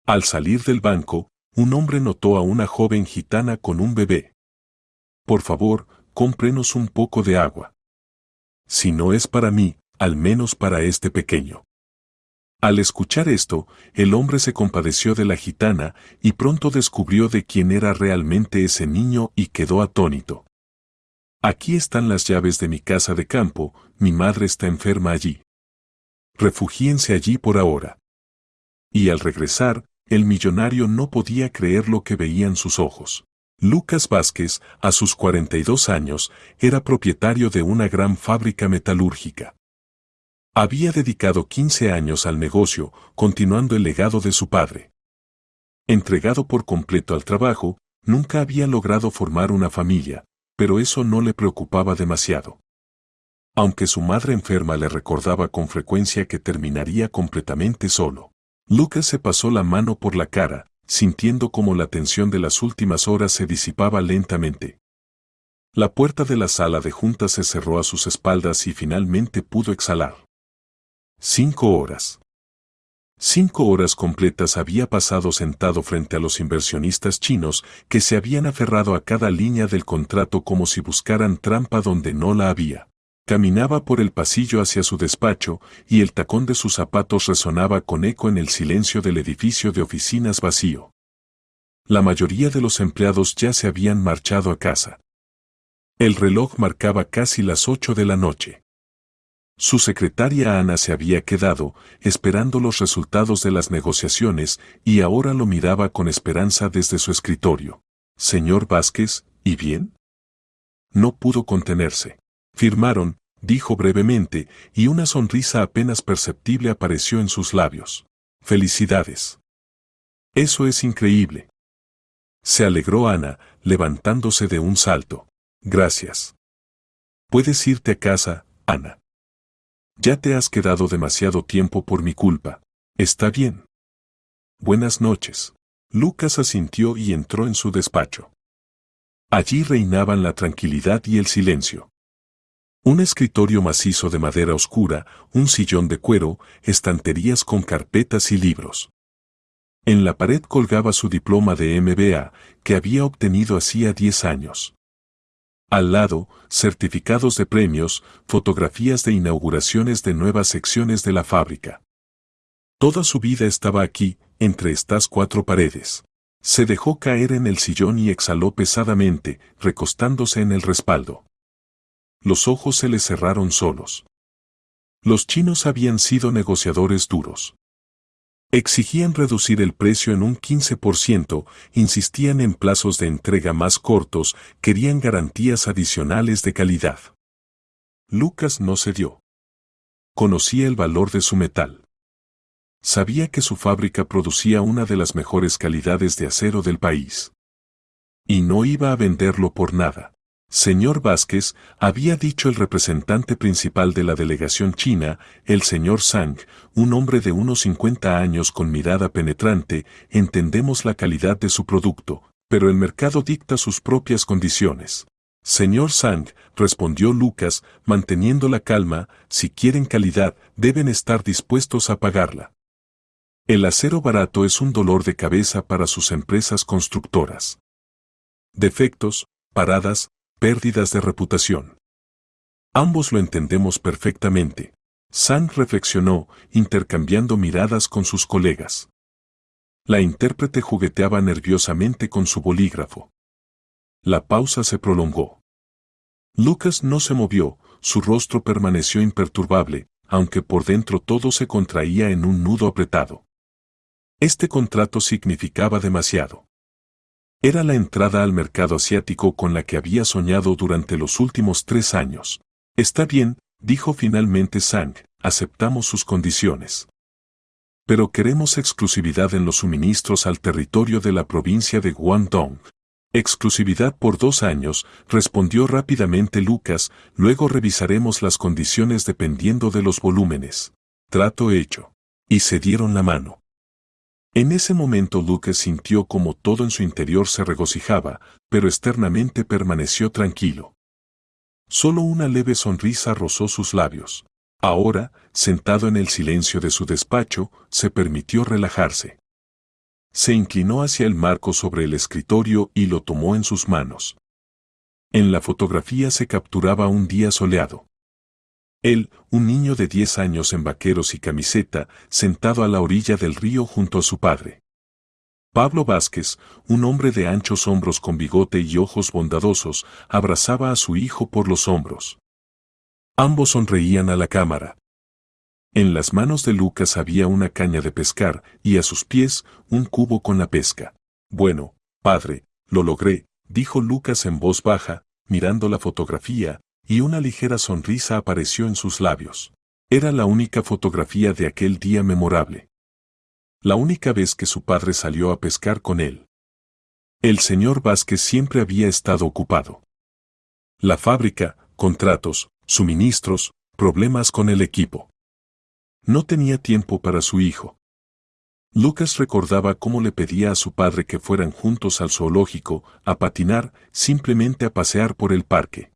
Al salir del banco, un hombre notó a una joven gitana con un bebé. Por favor, cómprenos un poco de agua. Si no es para mí, al menos para este pequeño. Al escuchar esto, el hombre se compadeció de la gitana y pronto descubrió de quién era realmente ese niño y quedó atónito. Aquí están las llaves de mi casa de campo, mi madre está enferma allí. Refugíense allí por ahora. Y al regresar, el millonario no podía creer lo que veían sus ojos. Lucas Vázquez, a sus 42 años, era propietario de una gran fábrica metalúrgica. Había dedicado 15 años al negocio, continuando el legado de su padre. Entregado por completo al trabajo, nunca había logrado formar una familia, pero eso no le preocupaba demasiado. Aunque su madre enferma le recordaba con frecuencia que terminaría completamente solo. Lucas se pasó la mano por la cara, sintiendo como la tensión de las últimas horas se disipaba lentamente. La puerta de la sala de juntas se cerró a sus espaldas y finalmente pudo exhalar. 5 horas. 5 horas completas había pasado sentado frente a los inversionistas chinos que se habían aferrado a cada línea del contrato como si buscaran trampa donde no la había. Caminaba por el pasillo hacia su despacho y el tacón de sus zapatos resonaba con eco en el silencio del edificio de oficinas vacío. La mayoría de los empleados ya se habían marchado a casa. El reloj marcaba casi las 8 de la noche. Su secretaria Ana se había quedado, esperando los resultados de las negociaciones, y ahora lo miraba con esperanza desde su escritorio. «Señor Vázquez, ¿y bien?» No pudo contenerse. «Firmaron», dijo brevemente, y una sonrisa apenas perceptible apareció en sus labios. «Felicidades. Eso es increíble». Se alegró Ana, levantándose de un salto. «Gracias. Puedes irte a casa, Ana. Ya te has quedado demasiado tiempo por mi culpa. ¿Está bien?» «Buenas noches». Lucas asintió y entró en su despacho. Allí reinaban la tranquilidad y el silencio. Un escritorio macizo de madera oscura, un sillón de cuero, estanterías con carpetas y libros. En la pared colgaba su diploma de MBA, que había obtenido hacía 10 años. Al lado, certificados de premios, fotografías de inauguraciones de nuevas secciones de la fábrica. Toda su vida estaba aquí, entre estas 4 paredes. Se dejó caer en el sillón y exhaló pesadamente, recostándose en el respaldo. Los ojos se le cerraron solos. Los chinos habían sido negociadores duros. Exigían reducir el precio en un 15%, insistían en plazos de entrega más cortos, querían garantías adicionales de calidad. Lucas no cedió. Conocía el valor de su metal. Sabía que su fábrica producía una de las mejores calidades de acero del país. Y no iba a venderlo por nada. «Señor Vázquez», había dicho el representante principal de la delegación china, el señor Zhang, un hombre de unos 50 años con mirada penetrante, «entendemos la calidad de su producto, pero el mercado dicta sus propias condiciones». «Señor Zhang», respondió Lucas, manteniendo la calma, «si quieren calidad, deben estar dispuestos a pagarla. El acero barato es un dolor de cabeza para sus empresas constructoras. Defectos, paradas, pérdidas de reputación. Ambos lo entendemos perfectamente». Zhang reflexionó, intercambiando miradas con sus colegas. La intérprete jugueteaba nerviosamente con su bolígrafo. La pausa se prolongó. Lucas no se movió, su rostro permaneció imperturbable, aunque por dentro todo se contraía en un nudo apretado. Este contrato significaba demasiado. Era la entrada al mercado asiático con la que había soñado durante los últimos 3 años. «Está bien», dijo finalmente Zhang, «aceptamos sus condiciones. Pero queremos exclusividad en los suministros al territorio de la provincia de Guangdong». «Exclusividad por 2 años», respondió rápidamente Lucas, «luego revisaremos las condiciones dependiendo de los volúmenes». Trato hecho. Y se dieron la mano. En ese momento Lucas sintió como todo en su interior se regocijaba, pero externamente permaneció tranquilo. Solo una leve sonrisa rozó sus labios. Ahora, sentado en el silencio de su despacho, se permitió relajarse. Se inclinó hacia el marco sobre el escritorio y lo tomó en sus manos. En la fotografía se capturaba un día soleado. Él, un niño de 10 años en vaqueros y camiseta, sentado a la orilla del río junto a su padre. Pablo Vázquez, un hombre de anchos hombros con bigote y ojos bondadosos, abrazaba a su hijo por los hombros. Ambos sonreían a la cámara. En las manos de Lucas había una caña de pescar y a sus pies un cubo con la pesca. Bueno, padre, lo logré, dijo Lucas en voz baja, mirando la fotografía, y una ligera sonrisa apareció en sus labios. Era la única fotografía de aquel día memorable. La única vez que su padre salió a pescar con él. El señor Vázquez siempre había estado ocupado. La fábrica, contratos, suministros, problemas con el equipo. No tenía tiempo para su hijo. Lucas recordaba cómo le pedía a su padre que fueran juntos al zoológico, a patinar, simplemente a pasear por el parque.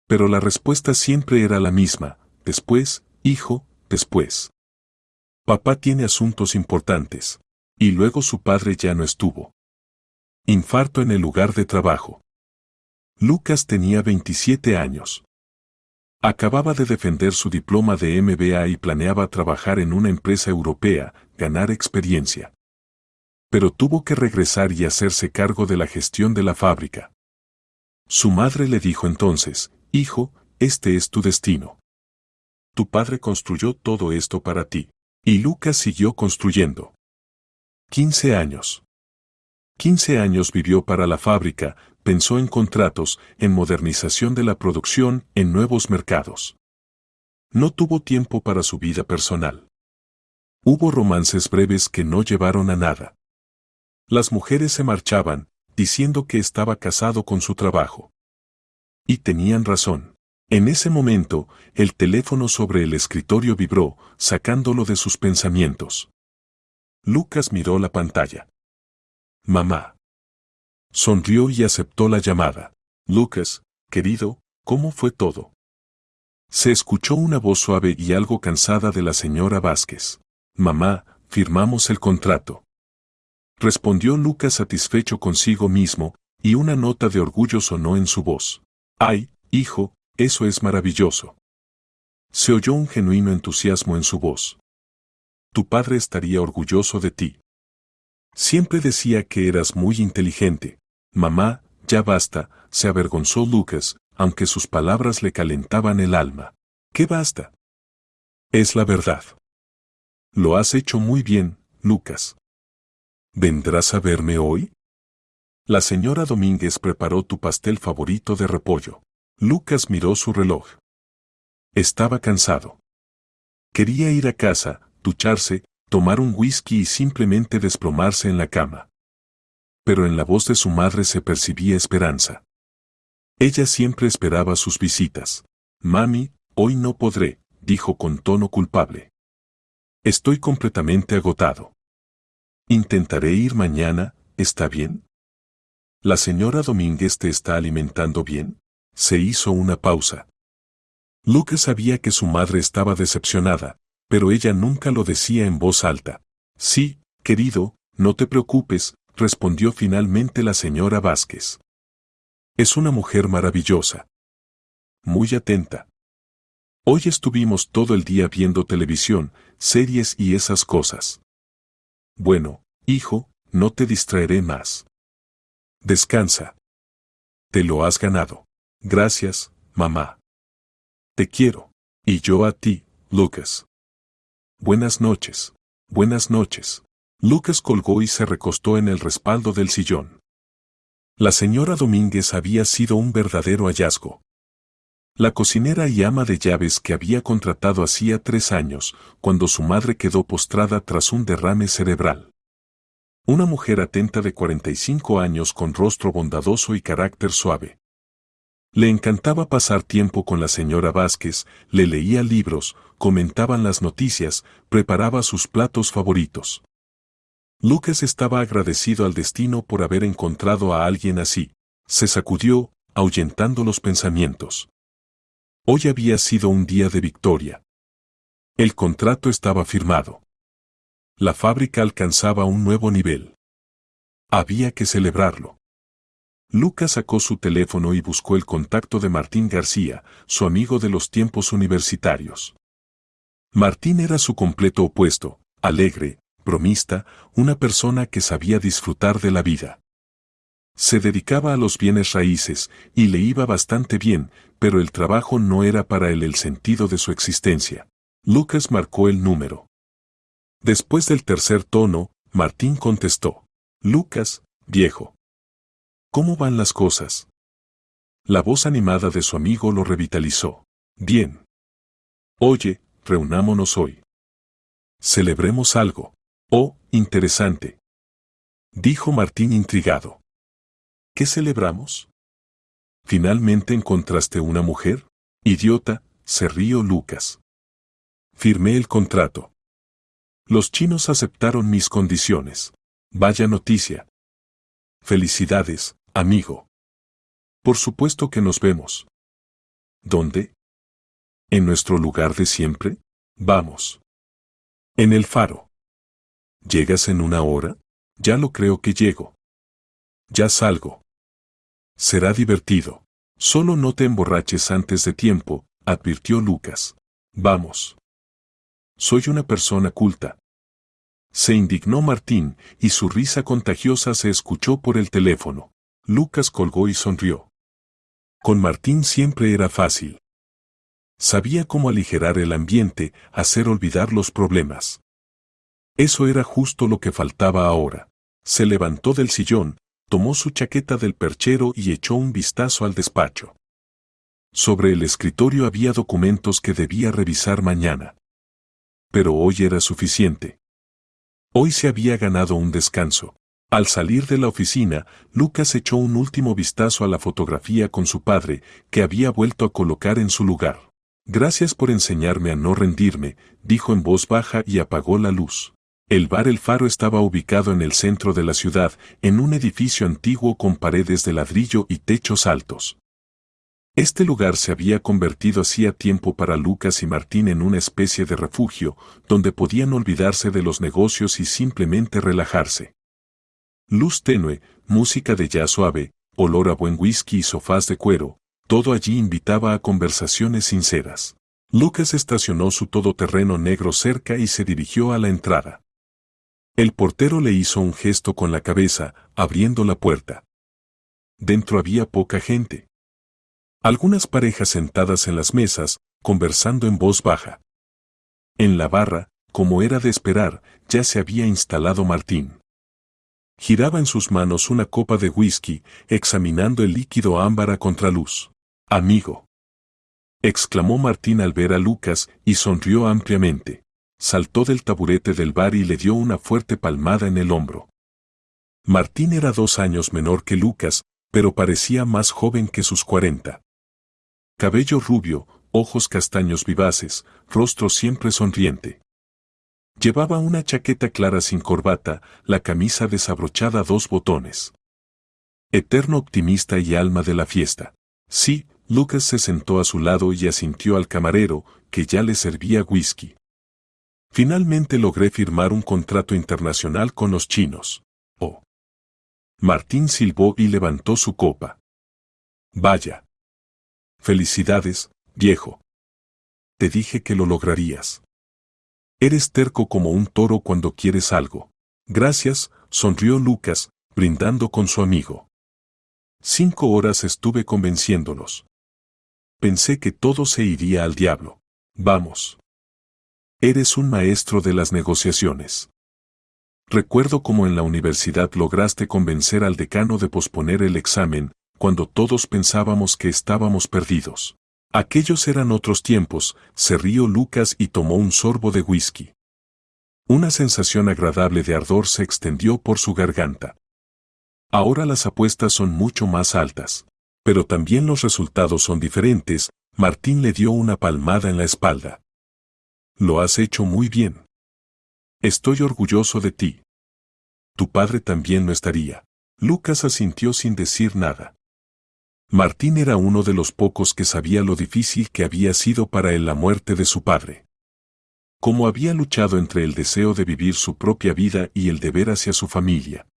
Pero la respuesta siempre era la misma: después, hijo, después. Papá tiene asuntos importantes. Y luego su padre ya no estuvo. Infarto en el lugar de trabajo. Lucas tenía 27 años. Acababa de defender su diploma de MBA y planeaba trabajar en una empresa europea, ganar experiencia. Pero tuvo que regresar y hacerse cargo de la gestión de la fábrica. Su madre le dijo entonces: hijo, este es tu destino. Tu padre construyó todo esto para ti. Y Lucas siguió construyendo. 15 años. 15 años vivió para la fábrica, pensó en contratos, en modernización de la producción, en nuevos mercados. No tuvo tiempo para su vida personal. Hubo romances breves que no llevaron a nada. Las mujeres se marchaban, diciendo que estaba casado con su trabajo. Y tenían razón. En ese momento, el teléfono sobre el escritorio vibró, sacándolo de sus pensamientos. Lucas miró la pantalla. Mamá. Sonrió y aceptó la llamada. Lucas, querido, ¿cómo fue todo? Se escuchó una voz suave y algo cansada de la señora Vázquez. Mamá, firmamos el contrato. Respondió Lucas satisfecho consigo mismo, y una nota de orgullo sonó en su voz. Ay, hijo, eso es maravilloso. Se oyó un genuino entusiasmo en su voz. Tu padre estaría orgulloso de ti. Siempre decía que eras muy inteligente. Mamá, ya basta, se avergonzó Lucas, aunque sus palabras le calentaban el alma. ¿Qué basta? Es la verdad. Lo has hecho muy bien, Lucas. ¿Vendrás a verme hoy? La señora Domínguez preparó tu pastel favorito de repollo. Lucas miró su reloj. Estaba cansado. Quería ir a casa, ducharse, tomar un whisky y simplemente desplomarse en la cama. Pero en la voz de su madre se percibía esperanza. Ella siempre esperaba sus visitas. Mami, hoy no podré, dijo con tono culpable. Estoy completamente agotado. Intentaré ir mañana, ¿está bien? ¿La señora Domínguez te está alimentando bien? Se hizo una pausa. Lucas sabía que su madre estaba decepcionada, pero ella nunca lo decía en voz alta. Sí, querido, no te preocupes, respondió finalmente la señora Vázquez. Es una mujer maravillosa. Muy atenta. Hoy estuvimos todo el día viendo televisión, series y esas cosas. Bueno, hijo, no te distraeré más. Descansa. Te lo has ganado. Gracias, mamá. Te quiero. Y yo a ti, Lucas. Buenas noches. Buenas noches. Lucas colgó y se recostó en el respaldo del sillón. La señora Domínguez había sido un verdadero hallazgo. La cocinera y ama de llaves que había contratado hacía 3 años, cuando su madre quedó postrada tras un derrame cerebral. Una mujer atenta de 45 años con rostro bondadoso y carácter suave. Le encantaba pasar tiempo con la señora Vázquez, le leía libros, comentaban las noticias, preparaba sus platos favoritos. Lucas estaba agradecido al destino por haber encontrado a alguien así. Se sacudió, ahuyentando los pensamientos. Hoy había sido un día de victoria. El contrato estaba firmado. La fábrica alcanzaba un nuevo nivel. Había que celebrarlo. Lucas sacó su teléfono y buscó el contacto de Martín García, su amigo de los tiempos universitarios. Martín era su completo opuesto, alegre, bromista, una persona que sabía disfrutar de la vida. Se dedicaba a los bienes raíces, y le iba bastante bien, pero el trabajo no era para él el sentido de su existencia. Lucas marcó el número. Después del tercer tono, Martín contestó. Lucas, viejo. ¿Cómo van las cosas? La voz animada de su amigo lo revitalizó. Bien. Oye, reunámonos hoy. Celebremos algo. Oh, interesante. Dijo Martín intrigado. ¿Qué celebramos? ¿Finalmente encontraste una mujer? Idiota, se rió Lucas. Firmé el contrato. Los chinos aceptaron mis condiciones. Vaya noticia. Felicidades, amigo. Por supuesto que nos vemos. ¿Dónde? ¿En nuestro lugar de siempre? Vamos. En el faro. ¿Llegas en una hora? Ya lo creo que llego. Ya salgo. Será divertido. Solo no te emborraches antes de tiempo, advirtió Lucas. Vamos. Soy una persona culta. Se indignó Martín, y su risa contagiosa se escuchó por el teléfono. Lucas colgó y sonrió. Con Martín siempre era fácil. Sabía cómo aligerar el ambiente, hacer olvidar los problemas. Eso era justo lo que faltaba ahora. Se levantó del sillón, tomó su chaqueta del perchero y echó un vistazo al despacho. Sobre el escritorio había documentos que debía revisar mañana. Pero hoy era suficiente. Hoy se había ganado un descanso. Al salir de la oficina, Lucas echó un último vistazo a la fotografía con su padre, que había vuelto a colocar en su lugar. Gracias por enseñarme a no rendirme, dijo en voz baja y apagó la luz. El bar El Faro estaba ubicado en el centro de la ciudad, en un edificio antiguo con paredes de ladrillo y techos altos. Este lugar se había convertido hacía tiempo para Lucas y Martín en una especie de refugio, donde podían olvidarse de los negocios y simplemente relajarse. Luz tenue, música de jazz suave, olor a buen whisky y sofás de cuero, todo allí invitaba a conversaciones sinceras. Lucas estacionó su todoterreno negro cerca y se dirigió a la entrada. El portero le hizo un gesto con la cabeza, abriendo la puerta. Dentro había poca gente. Algunas parejas sentadas en las mesas, conversando en voz baja. En la barra, como era de esperar, ya se había instalado Martín. Giraba en sus manos una copa de whisky, examinando el líquido ámbar a contraluz. «Amigo», exclamó Martín al ver a Lucas y sonrió ampliamente. Saltó del taburete del bar y le dio una fuerte palmada en el hombro. Martín era 2 años menor que Lucas, pero parecía más joven que sus 40. Cabello rubio, ojos castaños vivaces, rostro siempre sonriente. Llevaba una chaqueta clara sin corbata, la camisa desabrochada a 2 botones. Eterno optimista y alma de la fiesta. Sí, Lucas se sentó a su lado y asintió al camarero, que ya le servía whisky. Finalmente logré firmar un contrato internacional con los chinos. Oh. Martín silbó y levantó su copa. Vaya. Felicidades, viejo. Te dije que lo lograrías. Eres terco como un toro cuando quieres algo. Gracias, sonrió Lucas, brindando con su amigo. 5 horas estuve convenciéndolos. Pensé que todo se iría al diablo. Vamos. Eres un maestro de las negociaciones. Recuerdo cómo en la universidad lograste convencer al decano de posponer el examen, cuando todos pensábamos que estábamos perdidos. Aquellos eran otros tiempos, se rió Lucas y tomó un sorbo de whisky. Una sensación agradable de ardor se extendió por su garganta. Ahora las apuestas son mucho más altas. Pero también los resultados son diferentes. Martín le dio una palmada en la espalda. Lo has hecho muy bien. Estoy orgulloso de ti. Tu padre también lo estaría. Lucas asintió sin decir nada. Martín era uno de los pocos que sabía lo difícil que había sido para él la muerte de su padre. Cómo había luchado entre el deseo de vivir su propia vida y el deber hacia su familia.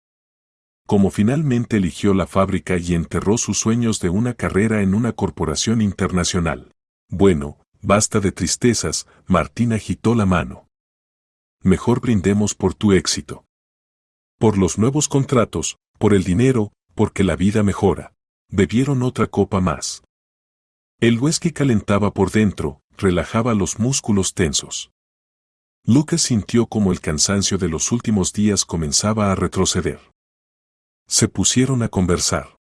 Cómo finalmente eligió la fábrica y enterró sus sueños de una carrera en una corporación internacional. Bueno, basta de tristezas, Martín agitó la mano. Mejor brindemos por tu éxito. Por los nuevos contratos, por el dinero, porque la vida mejora. Bebieron otra copa más. El whisky calentaba por dentro, relajaba los músculos tensos. Lucas sintió como el cansancio de los últimos días comenzaba a retroceder. Se pusieron a conversar.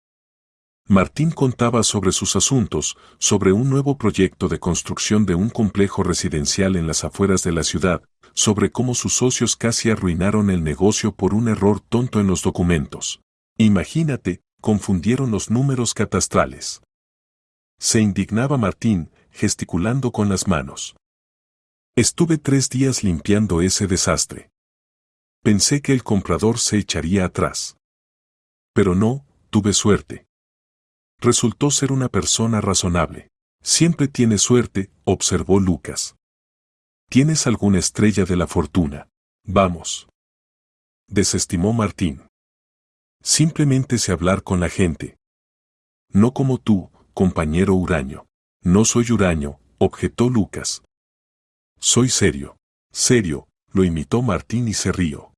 Martín contaba sobre sus asuntos, sobre un nuevo proyecto de construcción de un complejo residencial en las afueras de la ciudad, sobre cómo sus socios casi arruinaron el negocio por un error tonto en los documentos. Imagínate, confundieron los números catastrales. Se indignaba Martín, gesticulando con las manos. Estuve 3 días limpiando ese desastre. Pensé que el comprador se echaría atrás. Pero no, tuve suerte. Resultó ser una persona razonable. Siempre tienes suerte, observó Lucas. Tienes alguna estrella de la fortuna. Vamos. Desestimó Martín. Simplemente sé hablar con la gente. No como tú, compañero huraño. No soy huraño, objetó Lucas. Soy serio. Serio, lo imitó Martín y se rió.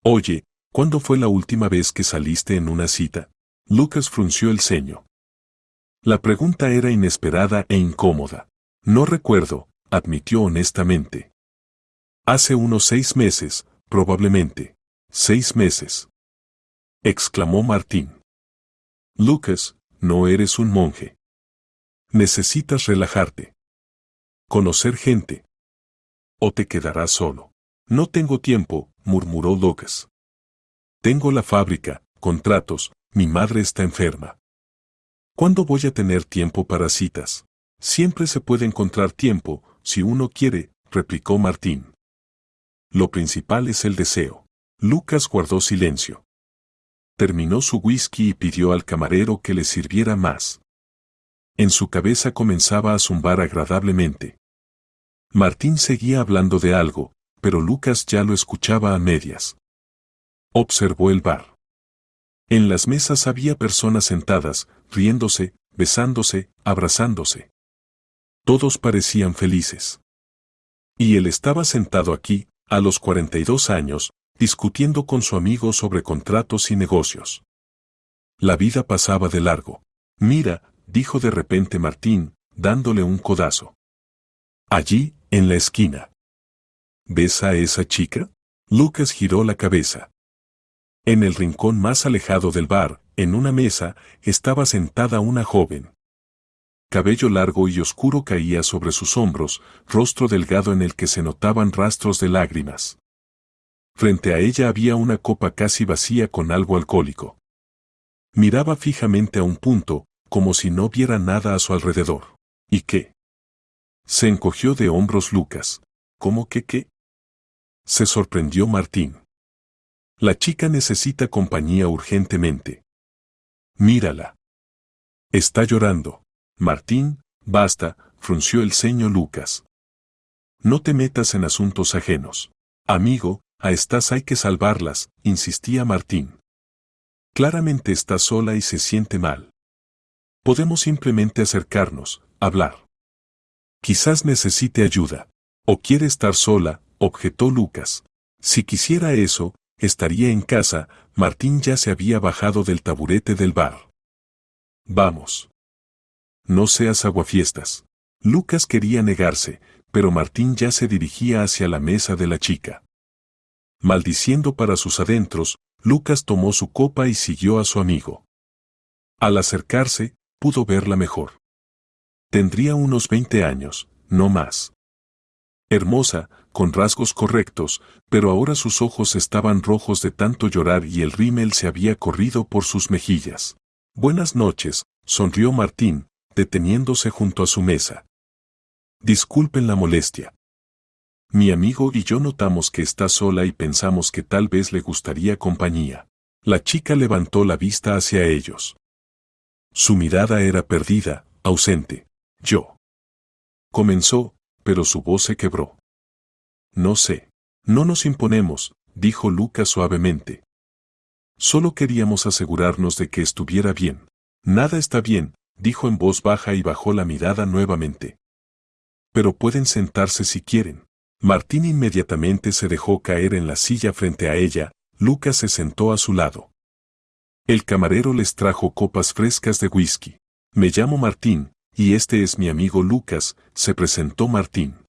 Oye, ¿cuándo fue la última vez que saliste en una cita? Lucas frunció el ceño. La pregunta era inesperada e incómoda. No recuerdo, admitió honestamente. Hace unos 6 meses, probablemente. 6 meses. Exclamó Martín. Lucas, no eres un monje. Necesitas relajarte. Conocer gente. O te quedarás solo. No tengo tiempo, murmuró Lucas. Tengo la fábrica, contratos, mi madre está enferma. ¿Cuándo voy a tener tiempo para citas? Siempre se puede encontrar tiempo, si uno quiere, replicó Martín. Lo principal es el deseo. Lucas guardó silencio. Terminó su whisky y pidió al camarero que le sirviera más. En su cabeza comenzaba a zumbar agradablemente. Martín seguía hablando de algo, pero Lucas ya lo escuchaba a medias. Observó el bar. En las mesas había personas sentadas, riéndose, besándose, abrazándose. Todos parecían felices. Y él estaba sentado aquí, a los 42 años, discutiendo con su amigo sobre contratos y negocios. La vida pasaba de largo. Mira, dijo de repente Martín, dándole un codazo. Allí, en la esquina. ¿Ves a esa chica? Lucas giró la cabeza. En el rincón más alejado del bar, en una mesa, estaba sentada una joven. Cabello largo y oscuro caía sobre sus hombros, rostro delgado en el que se notaban rastros de lágrimas. Frente a ella había una copa casi vacía con algo alcohólico. Miraba fijamente a un punto, como si no viera nada a su alrededor. ¿Y qué? Se encogió de hombros Lucas. ¿Cómo que qué? Se sorprendió Martín. La chica necesita compañía urgentemente. Mírala. Está llorando. Martín, basta, frunció el ceño Lucas. No te metas en asuntos ajenos. Amigo, a estas hay que salvarlas, insistía Martín. Claramente está sola y se siente mal. Podemos simplemente acercarnos, hablar. Quizás necesite ayuda. O quiere estar sola, objetó Lucas. Si quisiera eso, estaría en casa. Martín ya se había bajado del taburete del bar. Vamos. No seas aguafiestas. Lucas quería negarse, pero Martín ya se dirigía hacia la mesa de la chica. Maldiciendo para sus adentros, Lucas tomó su copa y siguió a su amigo. Al acercarse, pudo verla mejor. Tendría unos 20 años, no más. Hermosa, con rasgos correctos, pero ahora sus ojos estaban rojos de tanto llorar y el rímel se había corrido por sus mejillas. Buenas noches, sonrió Martín, deteniéndose junto a su mesa. Disculpen la molestia. Mi amigo y yo notamos que está sola y pensamos que tal vez le gustaría compañía. La chica levantó la vista hacia ellos. Su mirada era perdida, ausente. Yo. Comenzó, pero su voz se quebró. No sé. No nos imponemos, dijo Lucas suavemente. Solo queríamos asegurarnos de que estuviera bien. Nada está bien, dijo en voz baja y bajó la mirada nuevamente. Pero pueden sentarse si quieren. Martín inmediatamente se dejó caer en la silla frente a ella. Lucas se sentó a su lado. El camarero les trajo copas frescas de whisky. Me llamo Martín, y este es mi amigo Lucas, se presentó Martín.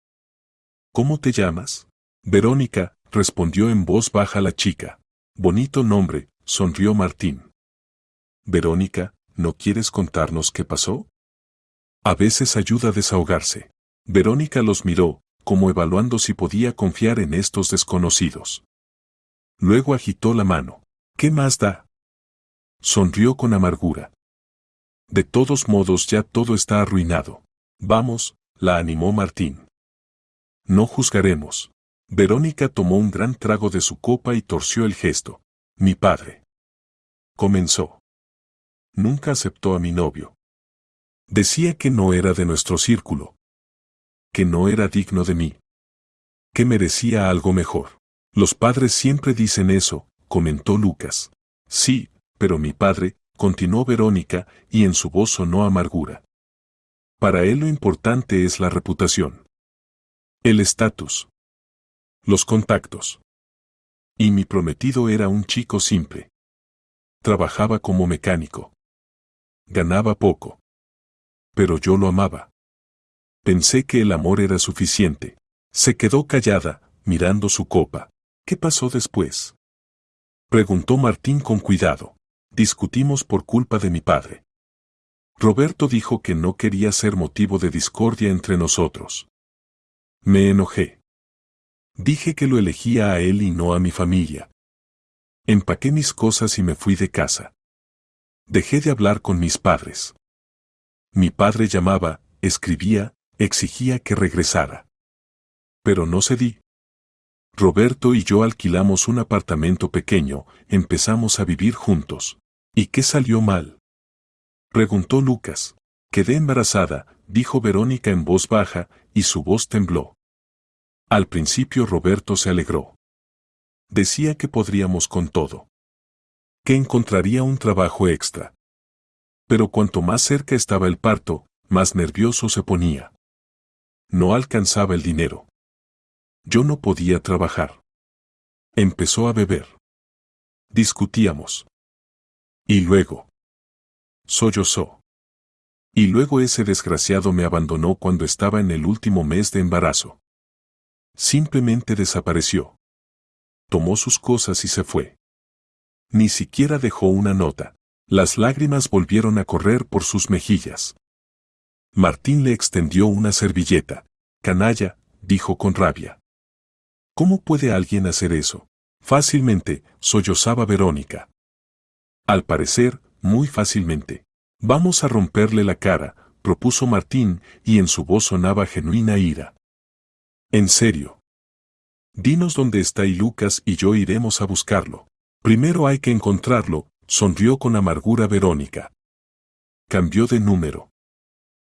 ¿Cómo te llamas? Verónica, respondió en voz baja la chica. Bonito nombre, sonrió Martín. Verónica, ¿no quieres contarnos qué pasó? A veces ayuda a desahogarse. Verónica los miró, como evaluando si podía confiar en estos desconocidos. Luego agitó la mano. ¿Qué más da? Sonrió con amargura. De todos modos ya todo está arruinado. Vamos, la animó Martín. No juzgaremos. Verónica tomó un gran trago de su copa y torció el gesto. Mi padre. Comenzó. Nunca aceptó a mi novio. Decía que no era de nuestro círculo. Que no era digno de mí. Que merecía algo mejor. Los padres siempre dicen eso, comentó Lucas. Sí, pero mi padre, continuó Verónica, y en su voz sonó amargura. Para él lo importante es la reputación. El estatus. Los contactos. Y mi prometido era un chico simple. Trabajaba como mecánico. Ganaba poco. Pero yo lo amaba. Pensé que el amor era suficiente. Se quedó callada, mirando su copa. ¿Qué pasó después? Preguntó Martín con cuidado. Discutimos por culpa de mi padre. Roberto dijo que no quería ser motivo de discordia entre nosotros. Me enojé. Dije que lo elegía a él y no a mi familia. Empaqué mis cosas y me fui de casa. Dejé de hablar con mis padres. Mi padre llamaba, escribía, exigía que regresara. Pero no cedí. Roberto y yo alquilamos un apartamento pequeño, empezamos a vivir juntos. ¿Y qué salió mal? Preguntó Lucas. Quedé embarazada, dijo Verónica en voz baja, y su voz tembló. Al principio Roberto se alegró. Decía que podríamos con todo. Que encontraría un trabajo extra. Pero cuanto más cerca estaba el parto, más nervioso se ponía. No alcanzaba el dinero. Yo no podía trabajar. Empezó a beber. Discutíamos. Y luego. Sollozó. Y luego ese desgraciado me abandonó cuando estaba en el último mes de embarazo. Simplemente desapareció. Tomó sus cosas y se fue. Ni siquiera dejó una nota. Las lágrimas volvieron a correr por sus mejillas. Martín le extendió una servilleta. Canalla, dijo con rabia. ¿Cómo puede alguien hacer eso? Fácilmente, sollozaba Verónica. Al parecer, muy fácilmente. Vamos a romperle la cara, propuso Martín, y en su voz sonaba genuina ira. En serio. Dinos dónde está y Lucas y yo iremos a buscarlo. Primero hay que encontrarlo, sonrió con amargura Verónica. Cambió de número.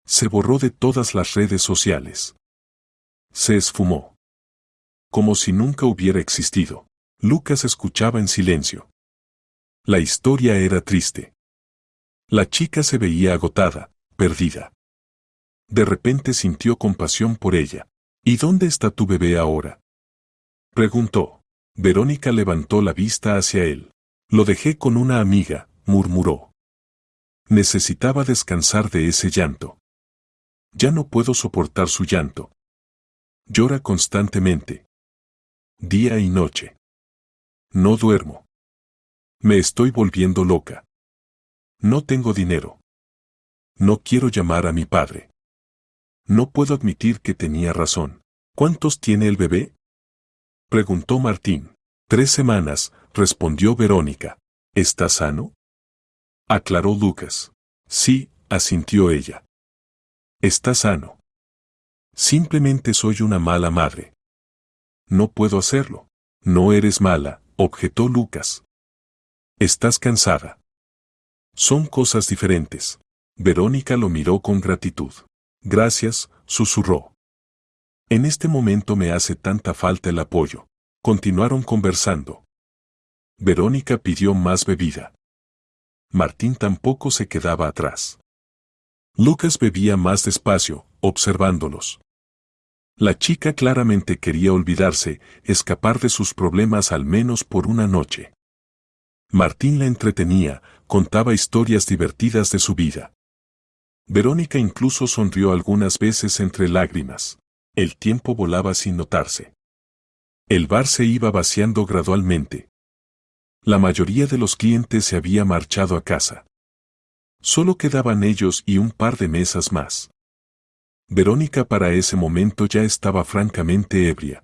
Se borró de todas las redes sociales. Se esfumó. Como si nunca hubiera existido. Lucas escuchaba en silencio. La historia era triste. La chica se veía agotada, perdida. De repente sintió compasión por ella. ¿Y dónde está tu bebé ahora? Preguntó. Verónica levantó la vista hacia él. Lo dejé con una amiga, murmuró. Necesitaba descansar de ese llanto. Ya no puedo soportar su llanto. Llora constantemente. Día y noche. No duermo. Me estoy volviendo loca. No tengo dinero. No quiero llamar a mi padre. No puedo admitir que tenía razón. ¿Cuántos tiene el bebé? Preguntó Martín. 3 semanas, respondió Verónica. ¿Está sano? Aclaró Lucas. Sí, asintió ella. Está sano. Simplemente soy una mala madre. No puedo hacerlo. No eres mala, objetó Lucas. Estás cansada. Son cosas diferentes. Verónica lo miró con gratitud. Gracias, susurró. En este momento me hace tanta falta el apoyo. Continuaron conversando. Verónica pidió más bebida. Martín tampoco se quedaba atrás. Lucas bebía más despacio, observándolos. La chica claramente quería olvidarse, escapar de sus problemas al menos por una noche. Martín la entretenía, contaba historias divertidas de su vida. Verónica incluso sonrió algunas veces entre lágrimas. El tiempo volaba sin notarse. El bar se iba vaciando gradualmente. La mayoría de los clientes se había marchado a casa. Solo quedaban ellos y un par de mesas más. Verónica para ese momento ya estaba francamente ebria.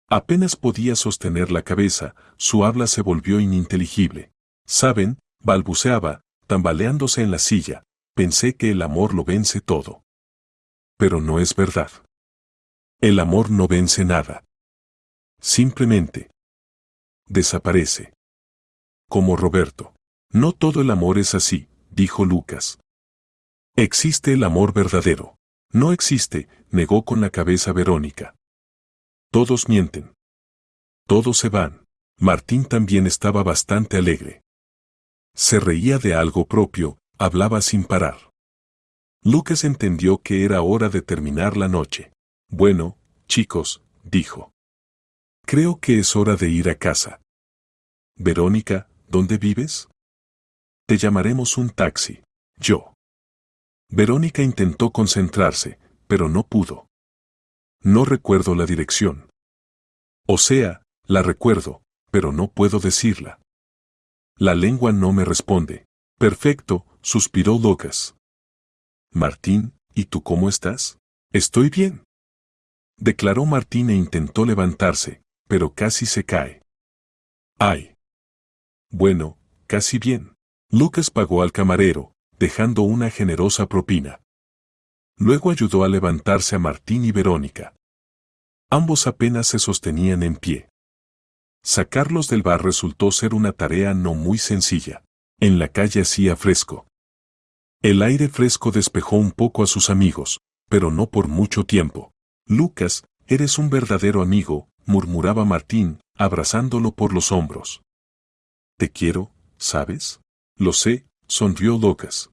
Apenas podía sostener la cabeza, su habla se volvió ininteligible. ¿Saben?, balbuceaba, tambaleándose en la silla, pensé que el amor lo vence todo. Pero no es verdad. El amor no vence nada. Simplemente desaparece. Como Roberto. No todo el amor es así, dijo Lucas. Existe el amor verdadero. No existe, negó con la cabeza Verónica. Todos mienten. Todos se van. Martín también estaba bastante alegre. Se reía de algo propio, hablaba sin parar. Lucas entendió que era hora de terminar la noche. Bueno, chicos, dijo. Creo que es hora de ir a casa. Verónica, ¿dónde vives? Te llamaremos un taxi. Yo. Verónica intentó concentrarse, pero no pudo. No recuerdo la dirección. O sea, la recuerdo, pero no puedo decirla. La lengua no me responde. Perfecto, suspiró Lucas. Martín, ¿y tú cómo estás? Estoy bien. Declaró Martín e intentó levantarse, pero casi se cae. Ay. Bueno, casi bien. Lucas pagó al camarero, dejando una generosa propina. Luego ayudó a levantarse a Martín y Verónica. Ambos apenas se sostenían en pie. Sacarlos del bar resultó ser una tarea no muy sencilla. En la calle hacía fresco. El aire fresco despejó un poco a sus amigos, pero no por mucho tiempo. Lucas, eres un verdadero amigo, murmuraba Martín, abrazándolo por los hombros. Te quiero, ¿sabes? Lo sé, sonrió Lucas.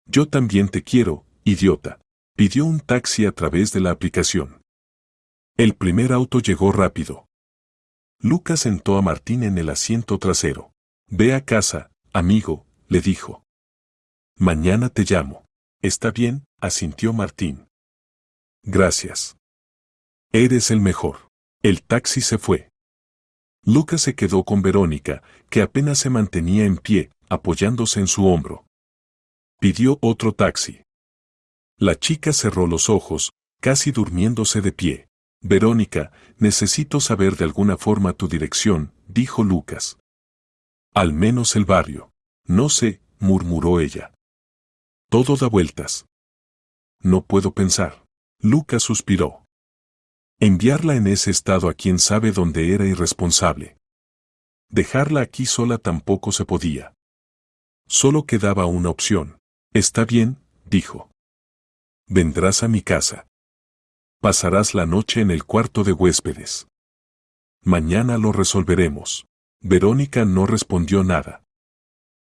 Yo también te quiero, idiota. Pidió un taxi a través de la aplicación. El primer auto llegó rápido. Lucas sentó a Martín en el asiento trasero. Ve a casa, amigo, le dijo. Mañana te llamo. Está bien, asintió Martín. Gracias. Eres el mejor. El taxi se fue. Lucas se quedó con Verónica, que apenas se mantenía en pie, apoyándose en su hombro. Pidió otro taxi. La chica cerró los ojos, casi durmiéndose de pie. Verónica, necesito saber de alguna forma tu dirección, dijo Lucas. Al menos el barrio. No sé, murmuró ella. Todo da vueltas. No puedo pensar. Lucas suspiró. Enviarla en ese estado a quien sabe dónde era irresponsable. Dejarla aquí sola tampoco se podía. Solo quedaba una opción. Está bien, dijo. Vendrás a mi casa. Pasarás la noche en el cuarto de huéspedes. Mañana lo resolveremos. Verónica no respondió nada.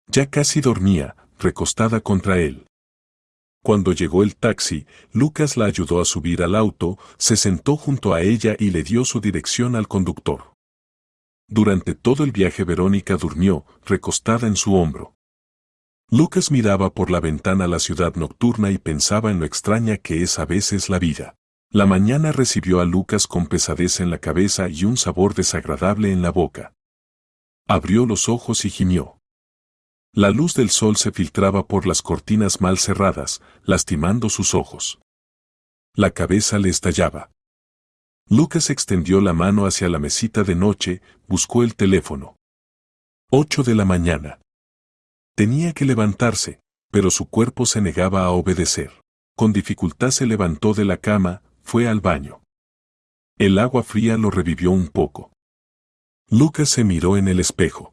Ya casi dormía, recostada contra él. Cuando llegó el taxi, Lucas la ayudó a subir al auto, se sentó junto a ella y le dio su dirección al conductor. Durante todo el viaje Verónica durmió, recostada en su hombro. Lucas miraba por la ventana la ciudad nocturna y pensaba en lo extraña que es a veces la vida. La mañana recibió a Lucas con pesadez en la cabeza y un sabor desagradable en la boca. Abrió los ojos y gimió. La luz del sol se filtraba por las cortinas mal cerradas, lastimando sus ojos. La cabeza le estallaba. Lucas extendió la mano hacia la mesita de noche, buscó el teléfono. 8 de la mañana. Tenía que levantarse, pero su cuerpo se negaba a obedecer. Con dificultad se levantó de la cama, fue al baño. El agua fría lo revivió un poco. Lucas se miró en el espejo.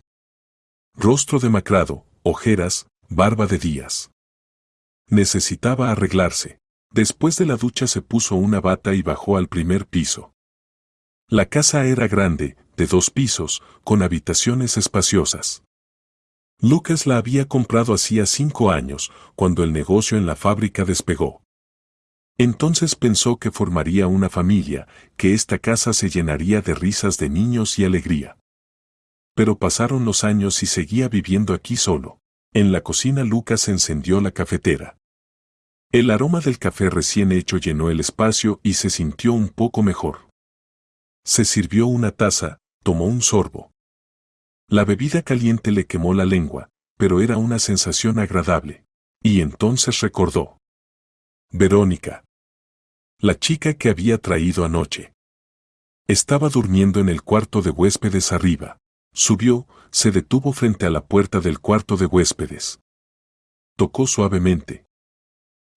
Rostro demacrado, ojeras, barba de días. Necesitaba arreglarse. Después de la ducha se puso una bata y bajó al primer piso. La casa era grande, de 2 pisos, con habitaciones espaciosas. Lucas la había comprado hacía 5 años, cuando el negocio en la fábrica despegó. Entonces pensó que formaría una familia, que esta casa se llenaría de risas de niños y alegría. Pero pasaron los años y seguía viviendo aquí solo. En la cocina Lucas encendió la cafetera. El aroma del café recién hecho llenó el espacio y se sintió un poco mejor. Se sirvió una taza, tomó un sorbo. La bebida caliente le quemó la lengua, pero era una sensación agradable. Y entonces recordó. Verónica. La chica que había traído anoche. Estaba durmiendo en el cuarto de huéspedes arriba. Subió, se detuvo frente a la puerta del cuarto de huéspedes. Tocó suavemente.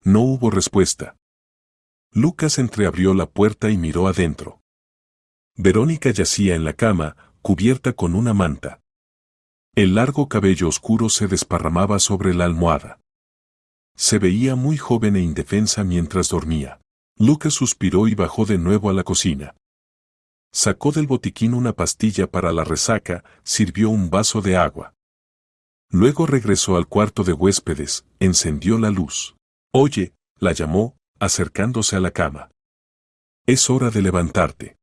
No hubo respuesta. Lucas entreabrió la puerta y miró adentro. Verónica yacía en la cama, cubierta con una manta. El largo cabello oscuro se desparramaba sobre la almohada. Se veía muy joven e indefensa mientras dormía. Lucas suspiró y bajó de nuevo a la cocina. Sacó del botiquín una pastilla para la resaca, sirvió un vaso de agua. Luego regresó al cuarto de huéspedes, encendió la luz. Oye, la llamó, acercándose a la cama. Es hora de levantarte.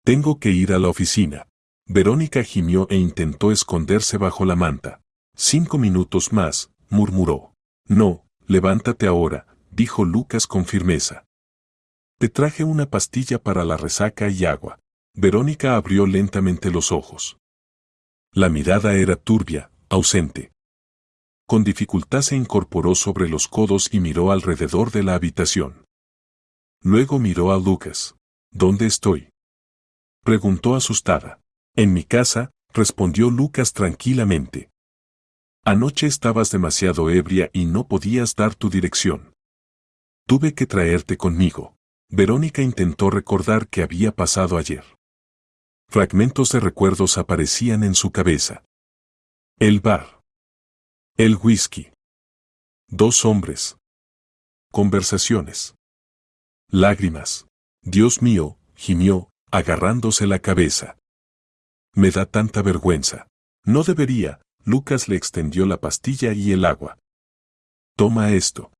Tengo que ir a la oficina. Verónica gimió e intentó esconderse bajo la manta. 5 minutos más, murmuró. No, levántate ahora, dijo Lucas con firmeza. Te traje una pastilla para la resaca y agua. Verónica abrió lentamente los ojos. La mirada era turbia, ausente. Con dificultad se incorporó sobre los codos y miró alrededor de la habitación. Luego miró a Lucas. ¿Dónde estoy?, preguntó asustada. En mi casa, respondió Lucas tranquilamente. Anoche estabas demasiado ebria y no podías dar tu dirección. Tuve que traerte conmigo. Verónica intentó recordar qué había pasado ayer. Fragmentos de recuerdos aparecían en su cabeza. El bar. El whisky. 2 hombres. Conversaciones. Lágrimas. Dios mío, gimió, agarrándose la cabeza. Me da tanta vergüenza. No debería. Lucas le extendió la pastilla y el agua. Toma esto.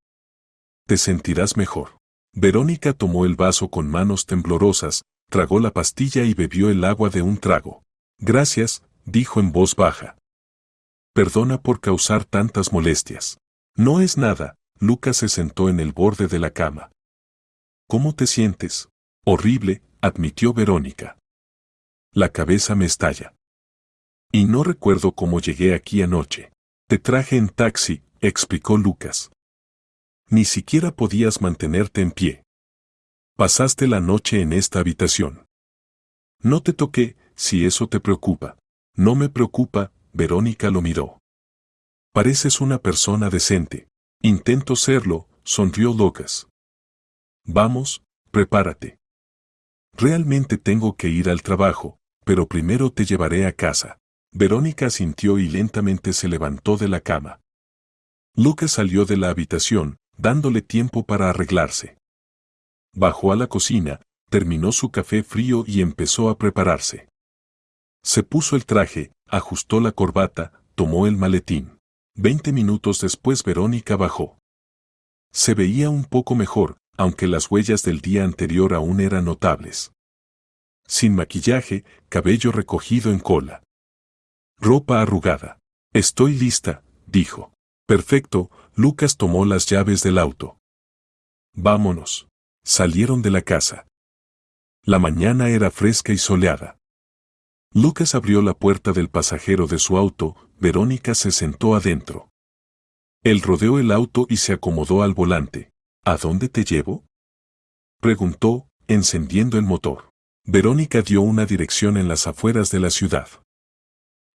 Te sentirás mejor. Verónica tomó el vaso con manos temblorosas, tragó la pastilla y bebió el agua de un trago. Gracias, dijo en voz baja. Perdona por causar tantas molestias. No es nada. Lucas se sentó en el borde de la cama. ¿Cómo te sientes? Horrible, admitió Verónica. La cabeza me estalla. Y no recuerdo cómo llegué aquí anoche. Te traje en taxi, explicó Lucas. Ni siquiera podías mantenerte en pie. Pasaste la noche en esta habitación. No te toqué, si eso te preocupa. No me preocupa, Verónica lo miró. Pareces una persona decente. Intento serlo, sonrió Lucas. Vamos, prepárate. Realmente tengo que ir al trabajo, pero primero te llevaré a casa. Verónica asintió y lentamente se levantó de la cama. Lucas salió de la habitación, dándole tiempo para arreglarse. Bajó a la cocina, terminó su café frío y empezó a prepararse. Se puso el traje, ajustó la corbata, tomó el maletín. 20 minutos después Verónica bajó. Se veía un poco mejor, aunque las huellas del día anterior aún eran notables. Sin maquillaje, cabello recogido en cola. Ropa arrugada. Estoy lista, dijo. Perfecto, Lucas tomó las llaves del auto. Vámonos. Salieron de la casa. La mañana era fresca y soleada. Lucas abrió la puerta del pasajero de su auto, Verónica se sentó adentro. Él rodeó el auto y se acomodó al volante. ¿A dónde te llevo?, preguntó, encendiendo el motor. Verónica dio una dirección en las afueras de la ciudad.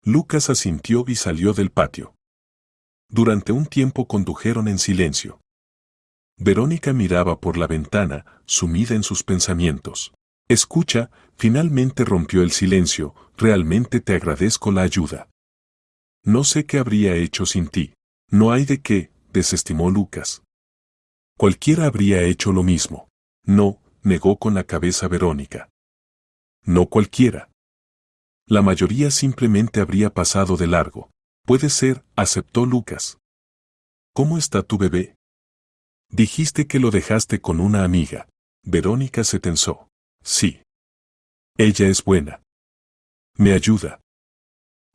Lucas asintió y salió del patio. Durante un tiempo condujeron en silencio. Verónica miraba por la ventana, sumida en sus pensamientos. Escucha, finalmente rompió el silencio, realmente te agradezco la ayuda. No sé qué habría hecho sin ti. No hay de qué, desestimó Lucas. Cualquiera habría hecho lo mismo. No, negó con la cabeza Verónica. No cualquiera. La mayoría simplemente habría pasado de largo. Puede ser, aceptó Lucas. ¿Cómo está tu bebé? Dijiste que lo dejaste con una amiga. Verónica se tensó. Sí. Ella es buena. Me ayuda.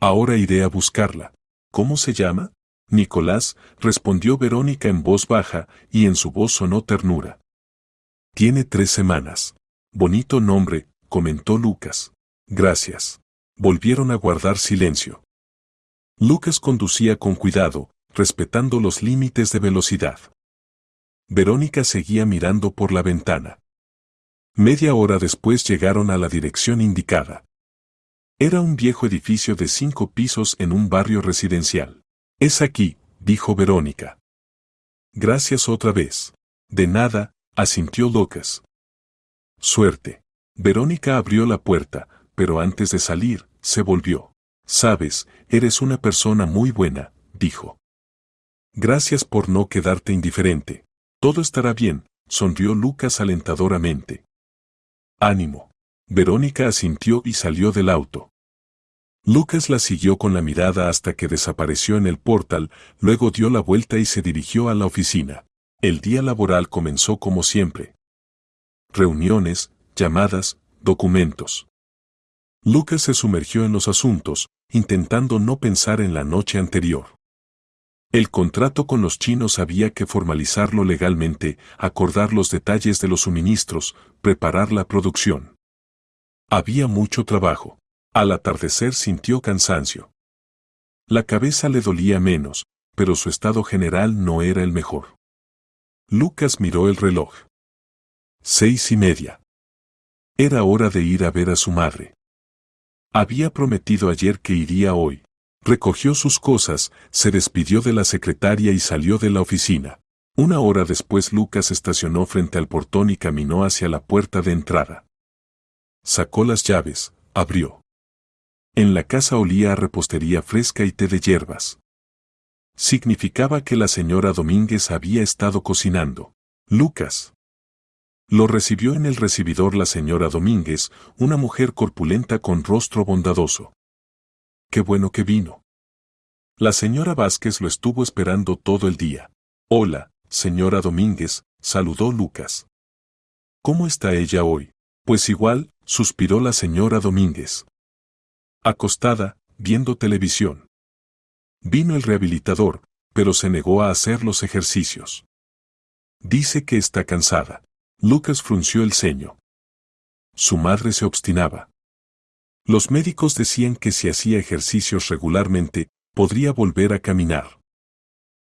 Ahora iré a buscarla. ¿Cómo se llama? Nicolás, respondió Verónica en voz baja, y en su voz sonó ternura. Tiene 3 semanas. Bonito nombre, comentó Lucas. Gracias. Volvieron a guardar silencio. Lucas conducía con cuidado, respetando los límites de velocidad. Verónica seguía mirando por la ventana. Media hora después llegaron a la dirección indicada. Era un viejo edificio de 5 pisos en un barrio residencial. Es aquí, dijo Verónica. Gracias otra vez. De nada, asintió Lucas. Suerte. Verónica abrió la puerta, pero antes de salir, se volvió. Sabes, eres una persona muy buena, dijo. Gracias por no quedarte indiferente. Todo estará bien, sonrió Lucas alentadoramente. Ánimo. Verónica asintió y salió del auto. Lucas la siguió con la mirada hasta que desapareció en el portal, luego dio la vuelta y se dirigió a la oficina. El día laboral comenzó como siempre. Reuniones, llamadas, documentos. Lucas se sumergió en los asuntos, intentando no pensar en la noche anterior. El contrato con los chinos había que formalizarlo legalmente, acordar los detalles de los suministros, preparar la producción. Había mucho trabajo. Al atardecer sintió cansancio. La cabeza le dolía menos, pero su estado general no era el mejor. Lucas miró el reloj. 6:30. Era hora de ir a ver a su madre. Había prometido ayer que iría hoy. Recogió sus cosas, se despidió de la secretaria y salió de la oficina. Una hora después Lucas estacionó frente al portón y caminó hacia la puerta de entrada. Sacó las llaves, abrió. En la casa olía a repostería fresca y té de hierbas. Significaba que la señora Domínguez había estado cocinando. Lucas. Lo recibió en el recibidor la señora Domínguez, una mujer corpulenta con rostro bondadoso. Qué bueno que vino. La señora Vázquez lo estuvo esperando todo el día. Hola, señora Domínguez, saludó Lucas. ¿Cómo está ella hoy? Pues igual, suspiró la señora Domínguez. Acostada, viendo televisión. Vino el rehabilitador, pero se negó a hacer los ejercicios. Dice que está cansada. Lucas frunció el ceño. Su madre se obstinaba. Los médicos decían que si hacía ejercicios regularmente, podría volver a caminar.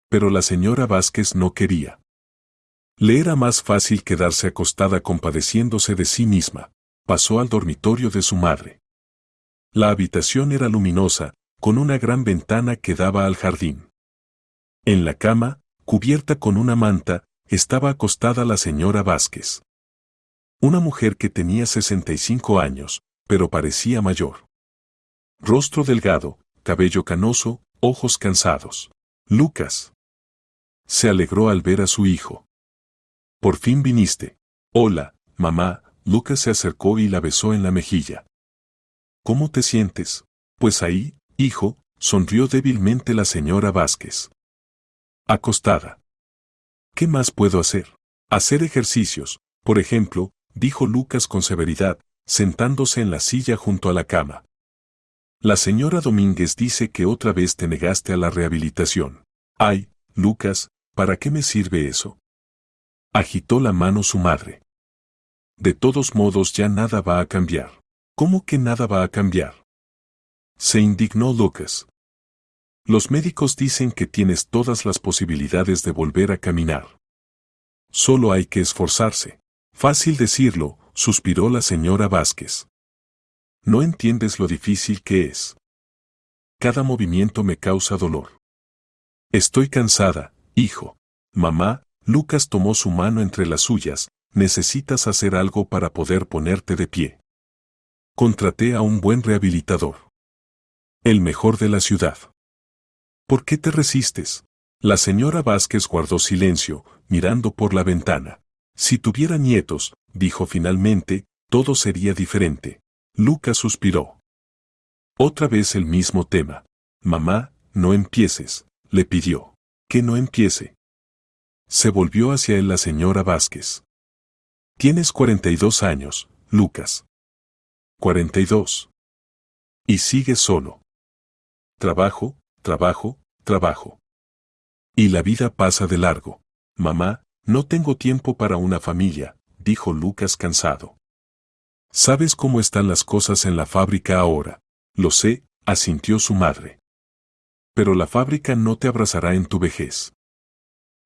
Pero la señora Vázquez no quería. Le era más fácil quedarse acostada compadeciéndose de sí misma. Pasó al dormitorio de su madre. La habitación era luminosa, con una gran ventana que daba al jardín. En la cama, cubierta con una manta, estaba acostada la señora Vázquez. Una mujer que tenía 65 años, pero parecía mayor. Rostro delgado, cabello canoso, ojos cansados. Lucas. Se alegró al ver a su hijo. Por fin viniste. Hola, mamá. Lucas se acercó y la besó en la mejilla. ¿Cómo te sientes? Pues ahí, hijo, sonrió débilmente la señora Vázquez. Acostada. ¿Qué más puedo hacer? Hacer ejercicios, por ejemplo, dijo Lucas con severidad, sentándose en la silla junto a la cama. La señora Domínguez dice que otra vez te negaste a la rehabilitación. Ay, Lucas, ¿para qué me sirve eso? Agitó la mano su madre. De todos modos ya nada va a cambiar. ¿Cómo que nada va a cambiar? Se indignó Lucas. Los médicos dicen que tienes todas las posibilidades de volver a caminar. Solo hay que esforzarse. Fácil decirlo, suspiró la señora Vázquez. No entiendes lo difícil que es. Cada movimiento me causa dolor. Estoy cansada, hijo. Mamá, Lucas tomó su mano entre las suyas, necesitas hacer algo para poder ponerte de pie. Contraté a un buen rehabilitador. El mejor de la ciudad. ¿Por qué te resistes? La señora Vázquez guardó silencio, mirando por la ventana. Si tuviera nietos, dijo finalmente, todo sería diferente. Lucas suspiró. Otra vez el mismo tema. Mamá, no empieces, le pidió. Que no empiece. Se volvió hacia él la señora Vázquez. Tienes 42 años, Lucas. 42. Y sigues solo. Trabajo, trabajo, trabajo. Y la vida pasa de largo. Mamá, no tengo tiempo para una familia, dijo Lucas cansado. ¿Sabes cómo están las cosas en la fábrica ahora? Lo sé, asintió su madre. Pero la fábrica no te abrazará en tu vejez.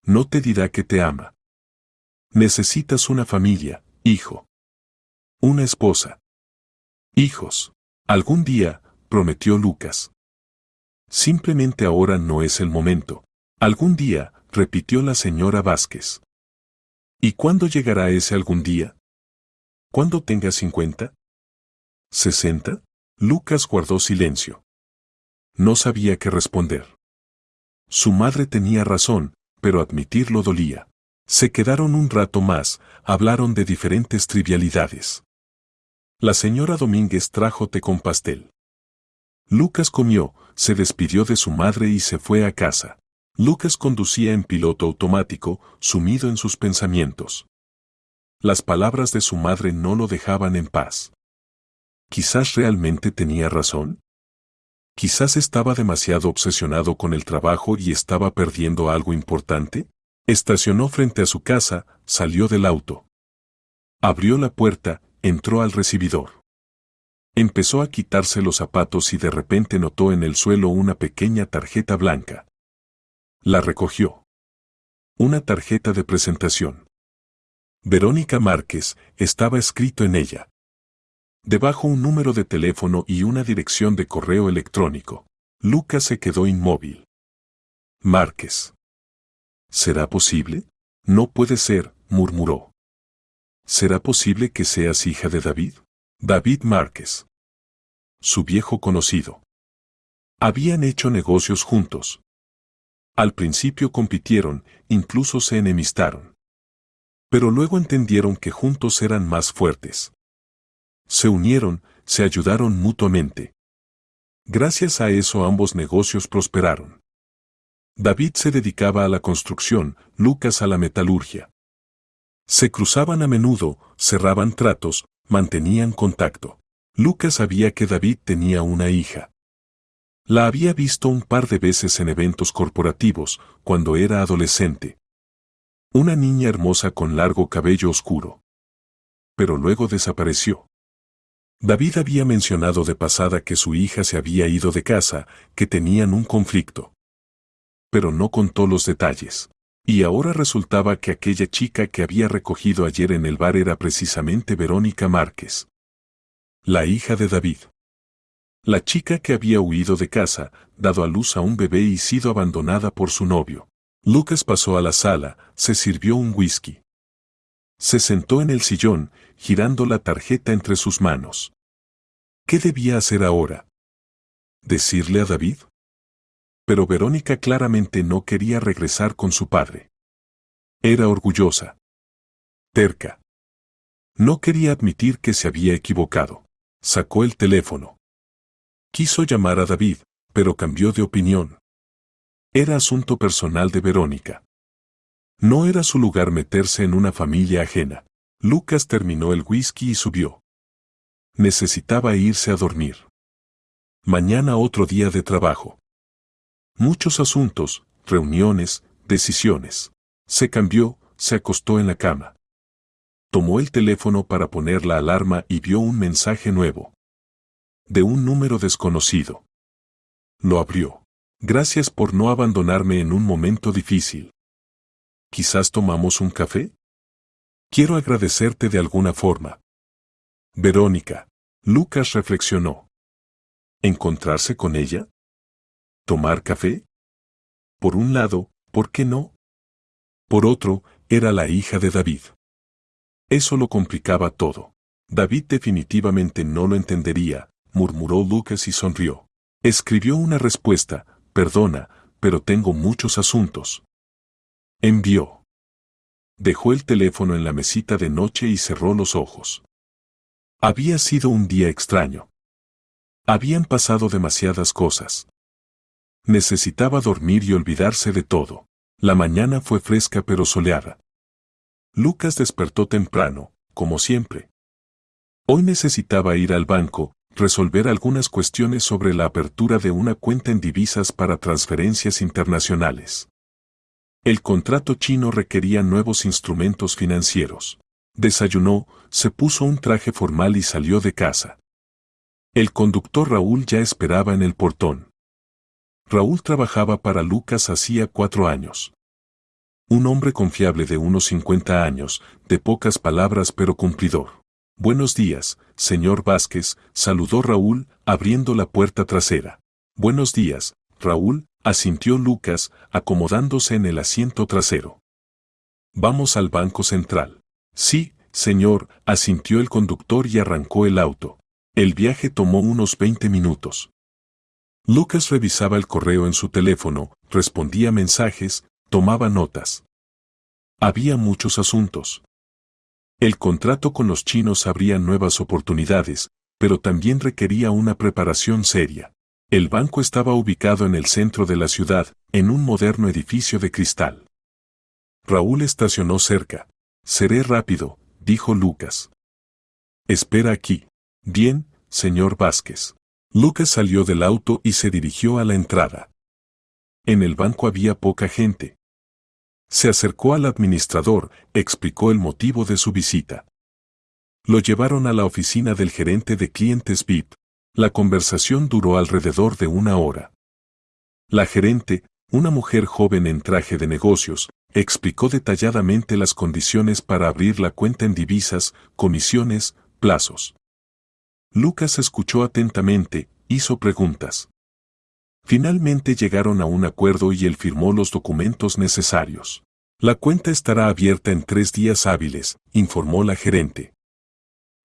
No te dirá que te ama. Necesitas una familia, hijo. Una esposa. Hijos. Algún día, prometió Lucas. Simplemente ahora no es el momento. Algún día, repitió la señora Vázquez. ¿Y cuándo llegará ese algún día? ¿Cuándo tenga 50? ¿60? Lucas guardó silencio. No sabía qué responder. Su madre tenía razón, pero admitirlo dolía. Se quedaron un rato más, hablaron de diferentes trivialidades. La señora Domínguez trajo té con pastel. Lucas comió, se despidió de su madre y se fue a casa. Lucas conducía en piloto automático, sumido en sus pensamientos. Las palabras de su madre no lo dejaban en paz. ¿Quizás realmente tenía razón? ¿Quizás estaba demasiado obsesionado con el trabajo y estaba perdiendo algo importante? Estacionó frente a su casa, salió del auto. Abrió la puerta, entró al recibidor. Empezó a quitarse los zapatos y de repente notó en el suelo una pequeña tarjeta blanca. La recogió. Una tarjeta de presentación. Verónica Márquez, estaba escrito en ella. Debajo un número de teléfono y una dirección de correo electrónico. Lucas se quedó inmóvil. Márquez. ¿Será posible? No puede ser, murmuró. ¿Será posible que seas hija de David? David Márquez. Su viejo conocido. Habían hecho negocios juntos. Al principio compitieron, incluso se enemistaron. Pero luego entendieron que juntos eran más fuertes. Se unieron, se ayudaron mutuamente. Gracias a eso ambos negocios prosperaron. David se dedicaba a la construcción, Lucas a la metalurgia. Se cruzaban a menudo, cerraban tratos, mantenían contacto. Lucas sabía que David tenía una hija. La había visto un par de veces en eventos corporativos, cuando era adolescente. Una niña hermosa con largo cabello oscuro. Pero luego desapareció. David había mencionado de pasada que su hija se había ido de casa, que tenían un conflicto. Pero no contó los detalles. Y ahora resultaba que aquella chica que había recogido ayer en el bar era precisamente Verónica Márquez. La hija de David. La chica que había huido de casa, dado a luz a un bebé y sido abandonada por su novio. Lucas pasó a la sala, se sirvió un whisky. Se sentó en el sillón, girando la tarjeta entre sus manos. ¿Qué debía hacer ahora? ¿Decirle a David? Pero Verónica claramente no quería regresar con su padre. Era orgullosa. Terca. No quería admitir que se había equivocado. Sacó el teléfono. Quiso llamar a David, pero cambió de opinión. Era asunto personal de Verónica. No era su lugar meterse en una familia ajena. Lucas terminó el whisky y subió. Necesitaba irse a dormir. Mañana otro día de trabajo. Muchos asuntos, reuniones, decisiones. Se cambió, se acostó en la cama. Tomó el teléfono para poner la alarma y vio un mensaje nuevo. De un número desconocido. Lo abrió. Gracias por no abandonarme en un momento difícil. ¿Quizás tomamos un café? Quiero agradecerte de alguna forma. Verónica. Lucas reflexionó. ¿Encontrarse con ella? ¿Tomar café? Por un lado, ¿por qué no? Por otro, era la hija de David. Eso lo complicaba todo. David definitivamente no lo entendería, murmuró Lucas y sonrió. Escribió una respuesta, perdona, pero tengo muchos asuntos. Envió. Dejó el teléfono en la mesita de noche y cerró los ojos. Había sido un día extraño. Habían pasado demasiadas cosas. Necesitaba dormir y olvidarse de todo. La mañana fue fresca pero soleada. Lucas despertó temprano, como siempre. Hoy necesitaba ir al banco, resolver algunas cuestiones sobre la apertura de una cuenta en divisas para transferencias internacionales. El contrato chino requería nuevos instrumentos financieros. Desayunó, se puso un traje formal y salió de casa. El conductor Raúl ya esperaba en el portón. Raúl trabajaba para Lucas hacía 4 años. Un hombre confiable de unos 50 años, de pocas palabras pero cumplidor. Buenos días, señor Vázquez, saludó Raúl, abriendo la puerta trasera. Buenos días, Raúl, asintió Lucas, acomodándose en el asiento trasero. Vamos al Banco Central. Sí, señor, asintió el conductor y arrancó el auto. El viaje tomó unos 20 minutos. Lucas revisaba el correo en su teléfono, respondía mensajes, tomaba notas. Había muchos asuntos. El contrato con los chinos abría nuevas oportunidades, pero también requería una preparación seria. El banco estaba ubicado en el centro de la ciudad, en un moderno edificio de cristal. Raúl estacionó cerca. Seré rápido, dijo Lucas. Espera aquí. Bien, señor Vázquez. Lucas salió del auto y se dirigió a la entrada. En el banco había poca gente. Se acercó al administrador, explicó el motivo de su visita. Lo llevaron a la oficina del gerente de clientes VIP. La conversación duró alrededor de 1 hora. La gerente, una mujer joven en traje de negocios, explicó detalladamente las condiciones para abrir la cuenta en divisas, comisiones, plazos. Lucas escuchó atentamente, hizo preguntas. Finalmente llegaron a un acuerdo y él firmó los documentos necesarios. La cuenta estará abierta en 3 días hábiles, informó la gerente.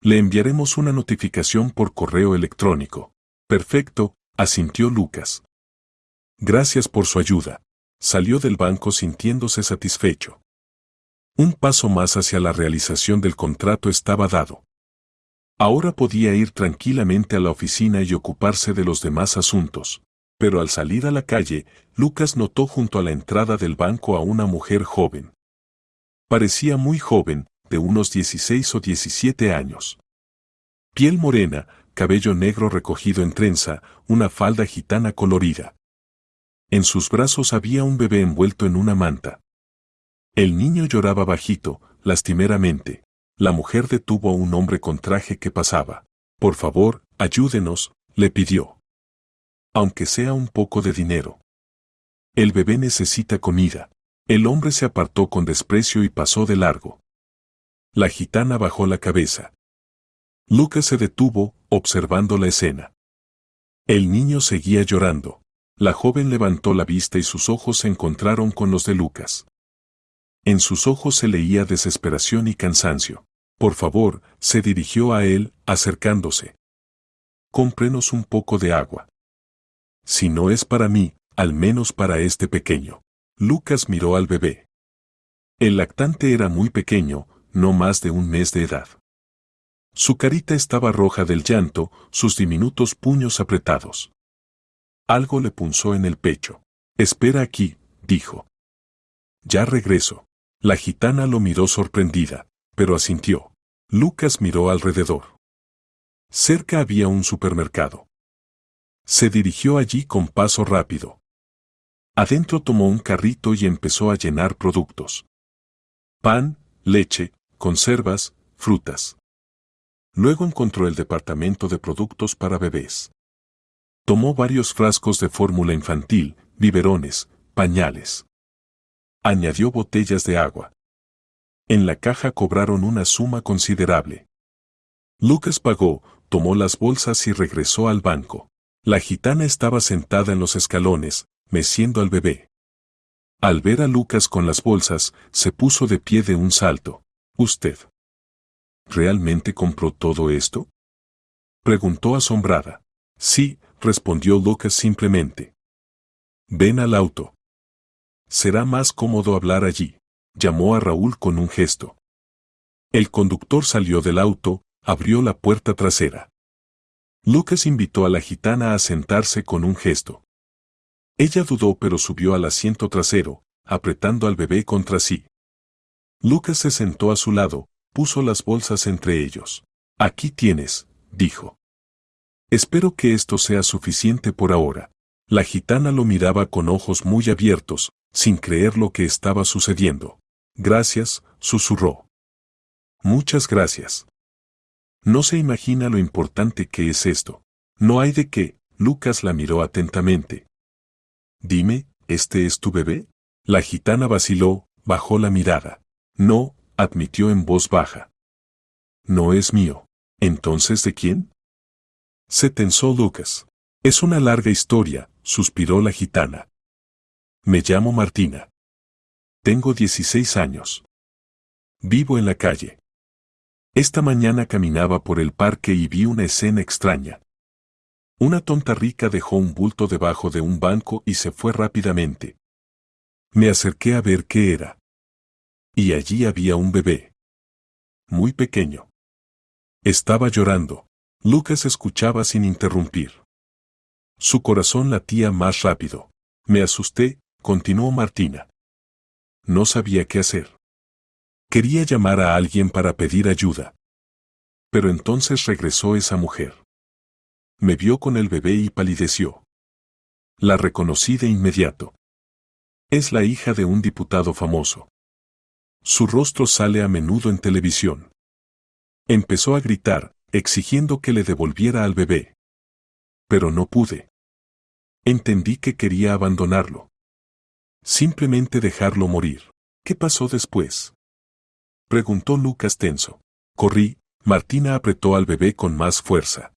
Le enviaremos una notificación por correo electrónico. Perfecto, asintió Lucas. Gracias por su ayuda. Salió del banco sintiéndose satisfecho. Un paso más hacia la realización del contrato estaba dado. Ahora podía ir tranquilamente a la oficina y ocuparse de los demás asuntos. Pero al salir a la calle, Lucas notó junto a la entrada del banco a una mujer joven. Parecía muy joven, de unos 16 o 17 años. Piel morena, cabello negro recogido en trenza, una falda gitana colorida. En sus brazos había un bebé envuelto en una manta. El niño lloraba bajito, lastimeramente. La mujer detuvo a un hombre con traje que pasaba. Por favor, ayúdenos, le pidió. Aunque sea un poco de dinero. El bebé necesita comida. El hombre se apartó con desprecio y pasó de largo. La gitana bajó la cabeza. Lucas se detuvo, observando la escena. El niño seguía llorando. La joven levantó la vista y sus ojos se encontraron con los de Lucas. En sus ojos se leía desesperación y cansancio. Por favor, se dirigió a él, acercándose. Cómprenos un poco de agua. Si no es para mí, al menos para este pequeño. Lucas miró al bebé. El lactante era muy pequeño, no más de 1 mes de edad. Su carita estaba roja del llanto, sus diminutos puños apretados. Algo le punzó en el pecho. Espera aquí, dijo. Ya regreso. La gitana lo miró sorprendida, pero asintió. Lucas miró alrededor. Cerca había un supermercado. Se dirigió allí con paso rápido. Adentro tomó un carrito y empezó a llenar productos. Pan, leche, conservas, frutas. Luego encontró el departamento de productos para bebés. Tomó varios frascos de fórmula infantil, biberones, pañales. Añadió botellas de agua. En la caja cobraron una suma considerable. Lucas pagó, tomó las bolsas y regresó al banco. La gitana estaba sentada en los escalones, meciendo al bebé. Al ver a Lucas con las bolsas, se puso de pie de un salto. ¿Usted realmente compró todo esto?, preguntó asombrada. Sí, respondió Lucas simplemente. Ven al auto. Será más cómodo hablar allí, llamó a Raúl con un gesto. El conductor salió del auto, abrió la puerta trasera. Lucas invitó a la gitana a sentarse con un gesto. Ella dudó pero subió al asiento trasero, apretando al bebé contra sí. Lucas se sentó a su lado, puso las bolsas entre ellos. Aquí tienes, dijo. Espero que esto sea suficiente por ahora. La gitana lo miraba con ojos muy abiertos, sin creer lo que estaba sucediendo. Gracias, susurró. Muchas gracias. No se imagina lo importante que es esto. No hay de qué, Lucas la miró atentamente. Dime, ¿este es tu bebé? La gitana vaciló, bajó la mirada. No, admitió en voz baja. No es mío. ¿Entonces de quién? Se tensó Lucas. Es una larga historia, suspiró la gitana. Me llamo Martina. Tengo 16 años. Vivo en la calle. Esta mañana caminaba por el parque y vi una escena extraña. Una tonta rica dejó un bulto debajo de un banco y se fue rápidamente. Me acerqué a ver qué era. Y allí había un bebé. Muy pequeño. Estaba llorando. Lucas escuchaba sin interrumpir. Su corazón latía más rápido. Me asusté, continuó Martina. No sabía qué hacer. Quería llamar a alguien para pedir ayuda. Pero entonces regresó esa mujer. Me vio con el bebé y palideció. La reconocí de inmediato. Es la hija de un diputado famoso. Su rostro sale a menudo en televisión. Empezó a gritar, exigiendo que le devolviera al bebé. Pero no pude. Entendí que quería abandonarlo. Simplemente dejarlo morir. ¿Qué pasó después? Preguntó Lucas tenso. Corrí, Martina apretó al bebé con más fuerza.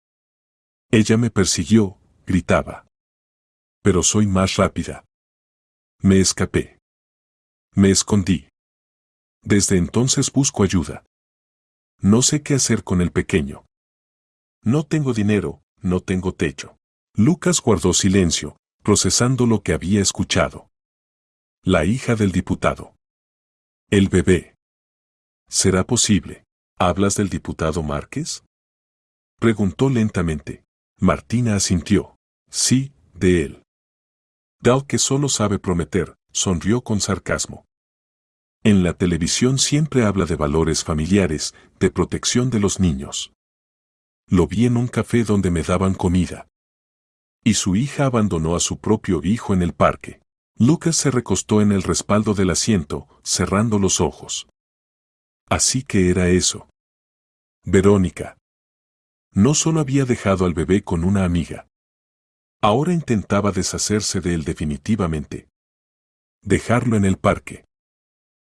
Ella me persiguió, gritaba. Pero soy más rápida. Me escapé. Me escondí. Desde entonces busco ayuda. No sé qué hacer con el pequeño. No tengo dinero, no tengo techo. Lucas guardó silencio, procesando lo que había escuchado. La hija del diputado. El bebé. ¿Será posible? ¿Hablas del diputado Márquez? Preguntó lentamente. Martina asintió. Sí, de él. Del que solo sabe prometer, sonrió con sarcasmo. En la televisión siempre habla de valores familiares, de protección de los niños. Lo vi en un café donde me daban comida. Y su hija abandonó a su propio hijo en el parque. Lucas se recostó en el respaldo del asiento, cerrando los ojos. Así que era eso. Verónica. No solo había dejado al bebé con una amiga. Ahora intentaba deshacerse de él definitivamente. Dejarlo en el parque.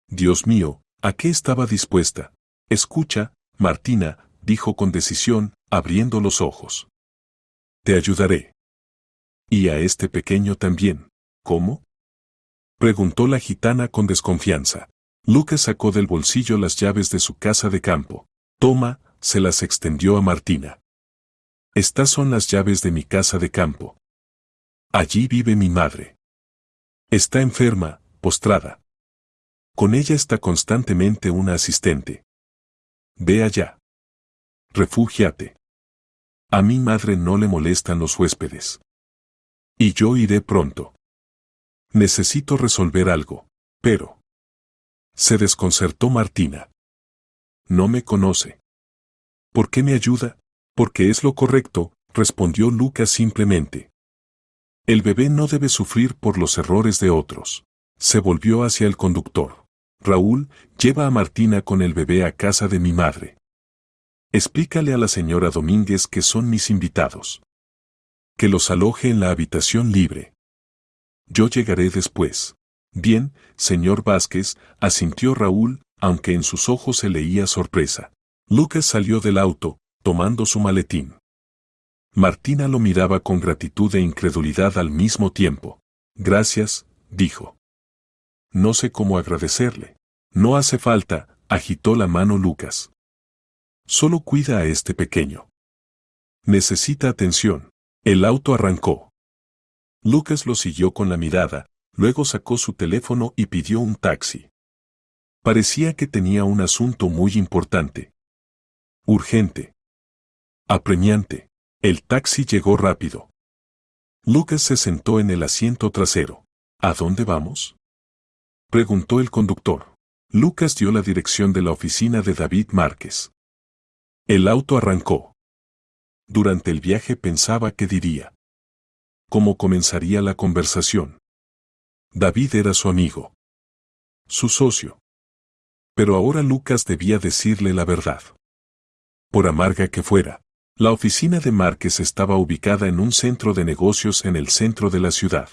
Dios mío, ¿a qué estaba dispuesta? Escucha, Martina, dijo con decisión, abriendo los ojos. Te ayudaré. Y a este pequeño también. ¿Cómo? Preguntó la gitana con desconfianza. Lucas sacó del bolsillo las llaves de su casa de campo. Toma, se las extendió a Martina. Estas son las llaves de mi casa de campo. Allí vive mi madre. Está enferma, postrada. Con ella está constantemente una asistente. Ve allá. Refúgiate. A mi madre no le molestan los huéspedes. Y yo iré pronto. Necesito resolver algo, pero... Se desconcertó Martina. No me conoce. ¿Por qué me ayuda? Porque es lo correcto, respondió Lucas simplemente. El bebé no debe sufrir por los errores de otros. Se volvió hacia el conductor. Raúl, lleva a Martina con el bebé a casa de mi madre. Explícale a la señora Domínguez que son mis invitados. Que los aloje en la habitación libre. Yo llegaré después. Bien, señor Vázquez, asintió Raúl, aunque en sus ojos se leía sorpresa. Lucas salió del auto, tomando su maletín. Martina lo miraba con gratitud e incredulidad al mismo tiempo. Gracias, dijo. No sé cómo agradecerle. No hace falta, agitó la mano Lucas. Solo cuida a este pequeño. Necesita atención. El auto arrancó. Lucas lo siguió con la mirada, luego sacó su teléfono y pidió un taxi. Parecía que tenía un asunto muy importante. Urgente. Apremiante. El taxi llegó rápido. Lucas se sentó en el asiento trasero. ¿A dónde vamos?, preguntó el conductor. Lucas dio la dirección de la oficina de David Márquez. El auto arrancó. Durante el viaje pensaba qué diría. ¿Cómo comenzaría la conversación? David era su amigo. Su socio. Pero ahora Lucas debía decirle la verdad. Por amarga que fuera, la oficina de Márquez estaba ubicada en un centro de negocios en el centro de la ciudad.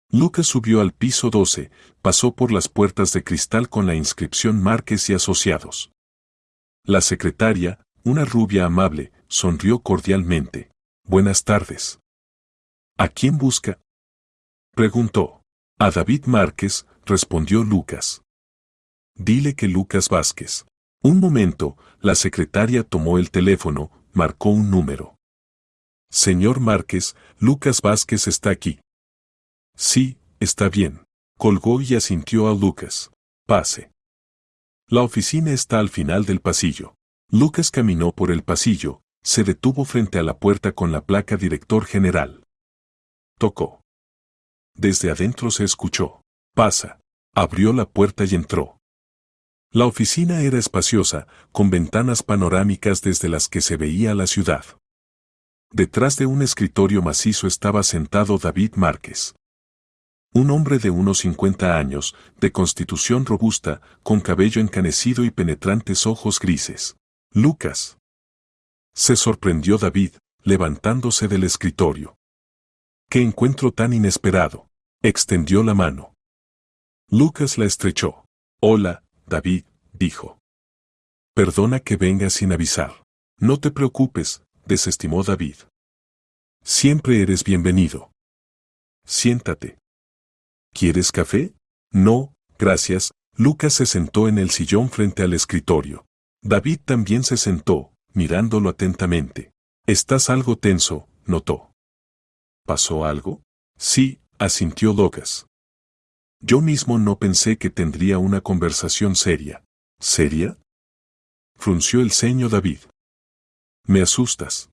Lucas subió al piso 12, pasó por las puertas de cristal con la inscripción Márquez y Asociados. La secretaria, una rubia amable, sonrió cordialmente. Buenas tardes. ¿A quién busca?, preguntó. A David Márquez, respondió Lucas. Dile que Lucas Vázquez. Un momento, la secretaria tomó el teléfono, marcó un número. Señor Márquez, Lucas Vázquez está aquí. Sí, está bien. Colgó y asintió a Lucas. Pase. La oficina está al final del pasillo. Lucas caminó por el pasillo, se detuvo frente a la puerta con la placa Director General. Tocó. Desde adentro se escuchó. Pasa. Abrió la puerta y entró. La oficina era espaciosa, con ventanas panorámicas desde las que se veía la ciudad. Detrás de un escritorio macizo estaba sentado David Márquez. Un hombre de unos 50 años, de constitución robusta, con cabello encanecido y penetrantes ojos grises. Lucas. Se sorprendió David, levantándose del escritorio. ¡Qué encuentro tan inesperado! Extendió la mano. Lucas la estrechó. Hola, David, dijo. Perdona que venga sin avisar. No te preocupes, desestimó David. Siempre eres bienvenido. Siéntate. ¿Quieres café? No, gracias. Lucas se sentó en el sillón frente al escritorio. David también se sentó, mirándolo atentamente. Estás algo tenso, notó. ¿Pasó algo? Sí, asintió Lucas. Yo mismo no pensé que tendría una conversación seria. ¿Seria?, frunció el ceño David. Me asustas.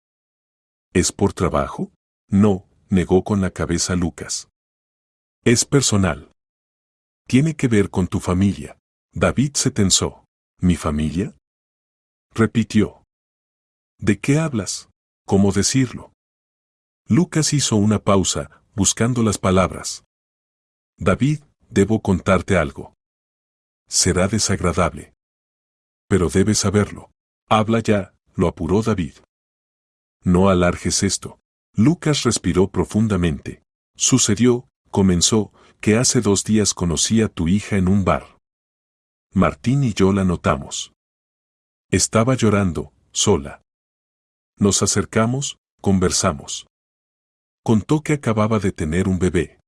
¿Es por trabajo? No, negó con la cabeza Lucas. Es personal. Tiene que ver con tu familia. David se tensó. ¿Mi familia?, repitió. ¿De qué hablas? ¿Cómo decirlo? Lucas hizo una pausa, buscando las palabras. David, debo contarte algo. Será desagradable. Pero debes saberlo. Habla ya, lo apuró David. No alargues esto. Lucas respiró profundamente. Comenzó, que hace 2 días conocí a tu hija en un bar. Martín y yo la notamos. Estaba llorando, sola. Nos acercamos, conversamos. Contó que acababa de tener un bebé.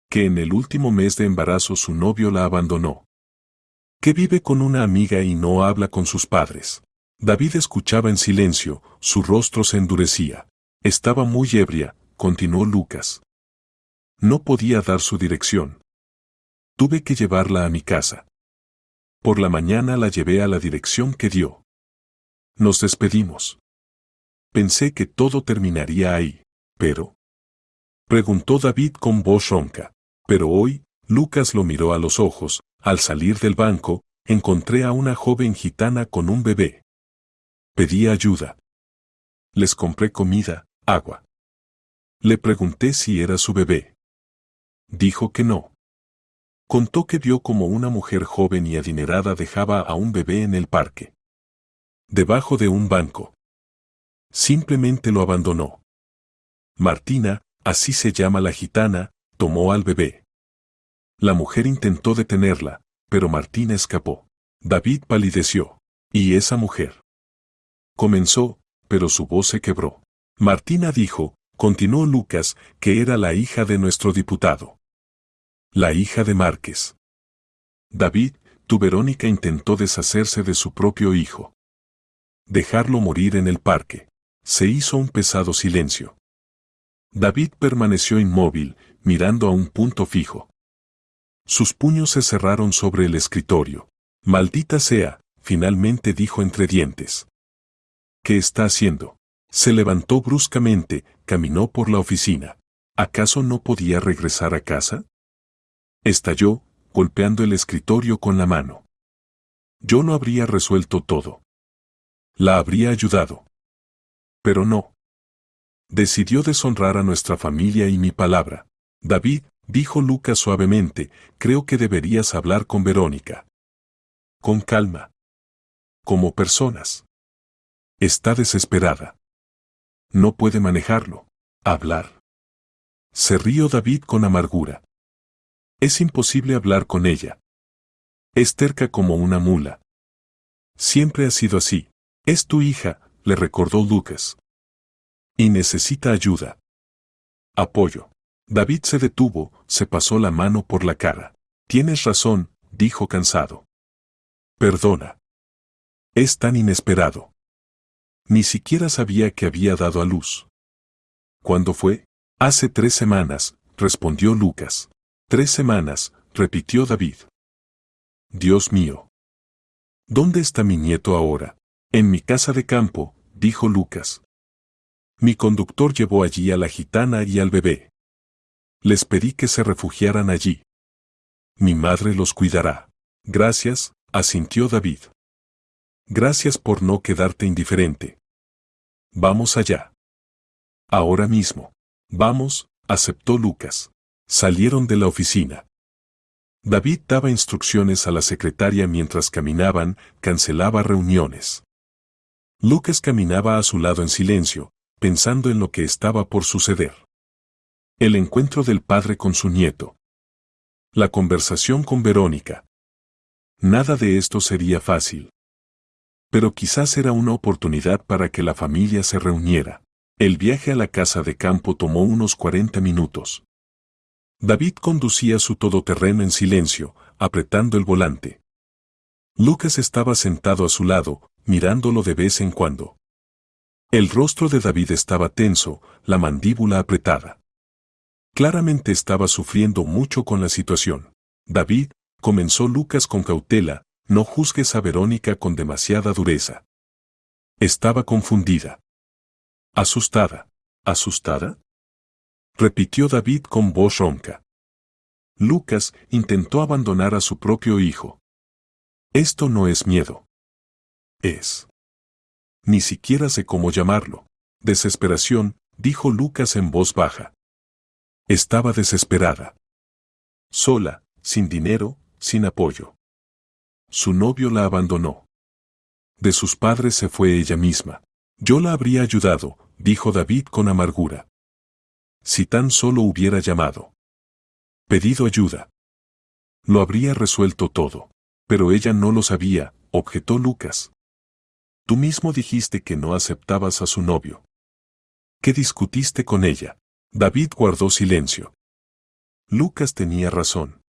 Que en el último mes de embarazo su novio la abandonó. Que vive con una amiga y no habla con sus padres. David escuchaba en silencio, su rostro se endurecía. Estaba muy ebria, continuó Lucas. No podía dar su dirección. Tuve que llevarla a mi casa. Por la mañana la llevé a la dirección que dio. Nos despedimos. Pensé que todo terminaría ahí, pero... preguntó David con voz ronca. Pero hoy, Lucas lo miró a los ojos, al salir del banco, encontré a una joven gitana con un bebé. Pedí ayuda. Les compré comida, agua. Le pregunté si era su bebé. Dijo que no. Contó que vio como una mujer joven y adinerada dejaba a un bebé en el parque. Debajo de un banco. Simplemente lo abandonó. Martina, así se llama la gitana, tomó al bebé. La mujer intentó detenerla, pero Martina escapó. David palideció. ¿Y esa mujer? Comenzó, pero su voz se quebró. Martina dijo, continuó Lucas, que era la hija de nuestro diputado. La hija de Márquez. David, tu Verónica intentó deshacerse de su propio hijo. Dejarlo morir en el parque. Se hizo un pesado silencio. David permaneció inmóvil, mirando a un punto fijo. Sus puños se cerraron sobre el escritorio. «Maldita sea», finalmente dijo entre dientes. «¿Qué está haciendo?» Se levantó bruscamente, caminó por la oficina. ¿Acaso no podía regresar a casa? Estalló, golpeando el escritorio con la mano. Yo lo habría resuelto todo. La habría ayudado. Pero no. Decidió deshonrar a nuestra familia y mi palabra. David, dijo Lucas suavemente, creo que deberías hablar con Verónica. Con calma. Como personas. Está desesperada. No puede manejarlo. Hablar. Se rió David con amargura. Es imposible hablar con ella. Es terca como una mula. Siempre ha sido así. Es tu hija, le recordó Lucas. Y necesita ayuda. Apoyo. David se detuvo, se pasó la mano por la cara. Tienes razón, dijo cansado. Perdona. Es tan inesperado. Ni siquiera sabía que había dado a luz. ¿Cuándo fue? Hace 3 semanas, respondió Lucas. 3 semanas, repitió David. Dios mío. ¿Dónde está mi nieto ahora? En mi casa de campo, dijo Lucas. Mi conductor llevó allí a la gitana y al bebé. Les pedí que se refugiaran allí. Mi madre los cuidará. Gracias, asintió David. Gracias por no quedarte indiferente. Vamos allá. Ahora mismo. Vamos, aceptó Lucas. Salieron de la oficina. David daba instrucciones a la secretaria mientras caminaban, cancelaba reuniones. Lucas caminaba a su lado en silencio, pensando en lo que estaba por suceder. El encuentro del padre con su nieto. La conversación con Verónica. Nada de esto sería fácil. Pero quizás era una oportunidad para que la familia se reuniera. El viaje a la casa de campo tomó unos 40 minutos. David conducía su todoterreno en silencio, apretando el volante. Lucas estaba sentado a su lado, mirándolo de vez en cuando. El rostro de David estaba tenso, la mandíbula apretada. Claramente estaba sufriendo mucho con la situación. David, comenzó Lucas con cautela, no juzgues a Verónica con demasiada dureza. Estaba confundida. Asustada. ¿Asustada? Repitió David con voz ronca. Lucas intentó abandonar a su propio hijo. Esto no es miedo. Es. Ni siquiera sé cómo llamarlo. Desesperación, dijo Lucas en voz baja. Estaba desesperada. Sola, sin dinero, sin apoyo. Su novio la abandonó. De sus padres se fue ella misma. Yo la habría ayudado, dijo David con amargura. Si tan solo hubiera llamado. Pedido ayuda. Lo habría resuelto todo. Pero ella no lo sabía, objetó Lucas. Tú mismo dijiste que no aceptabas a su novio. ¿Qué discutiste con ella? David guardó silencio. Lucas tenía razón.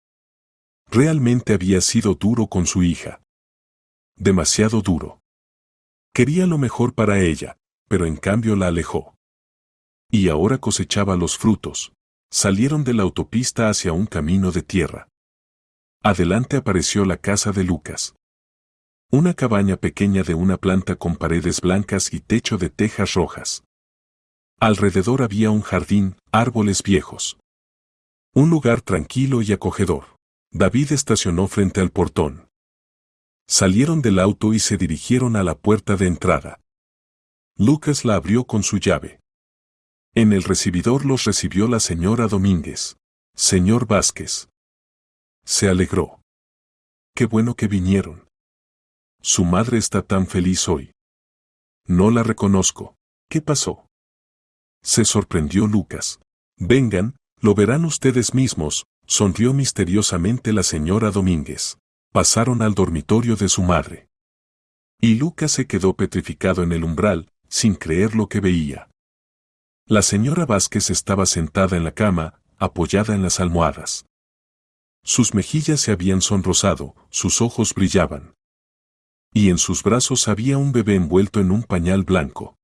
Realmente había sido duro con su hija. Demasiado duro. Quería lo mejor para ella, pero en cambio la alejó. Y ahora cosechaba los frutos. Salieron de la autopista hacia un camino de tierra. Adelante apareció la casa de Lucas. Una cabaña pequeña de una planta con paredes blancas y techo de tejas rojas. Alrededor había un jardín, árboles viejos. Un lugar tranquilo y acogedor. David estacionó frente al portón. Salieron del auto y se dirigieron a la puerta de entrada. Lucas la abrió con su llave. En el recibidor los recibió la señora Domínguez. Señor Vázquez. Se alegró. Qué bueno que vinieron. Su madre está tan feliz hoy. No la reconozco. ¿Qué pasó? Se sorprendió Lucas. Vengan, lo verán ustedes mismos, sonrió misteriosamente la señora Domínguez. Pasaron al dormitorio de su madre. Y Lucas se quedó petrificado en el umbral, sin creer lo que veía. La señora Vázquez estaba sentada en la cama, apoyada en las almohadas. Sus mejillas se habían sonrosado, sus ojos brillaban. Y en sus brazos había un bebé envuelto en un pañal blanco.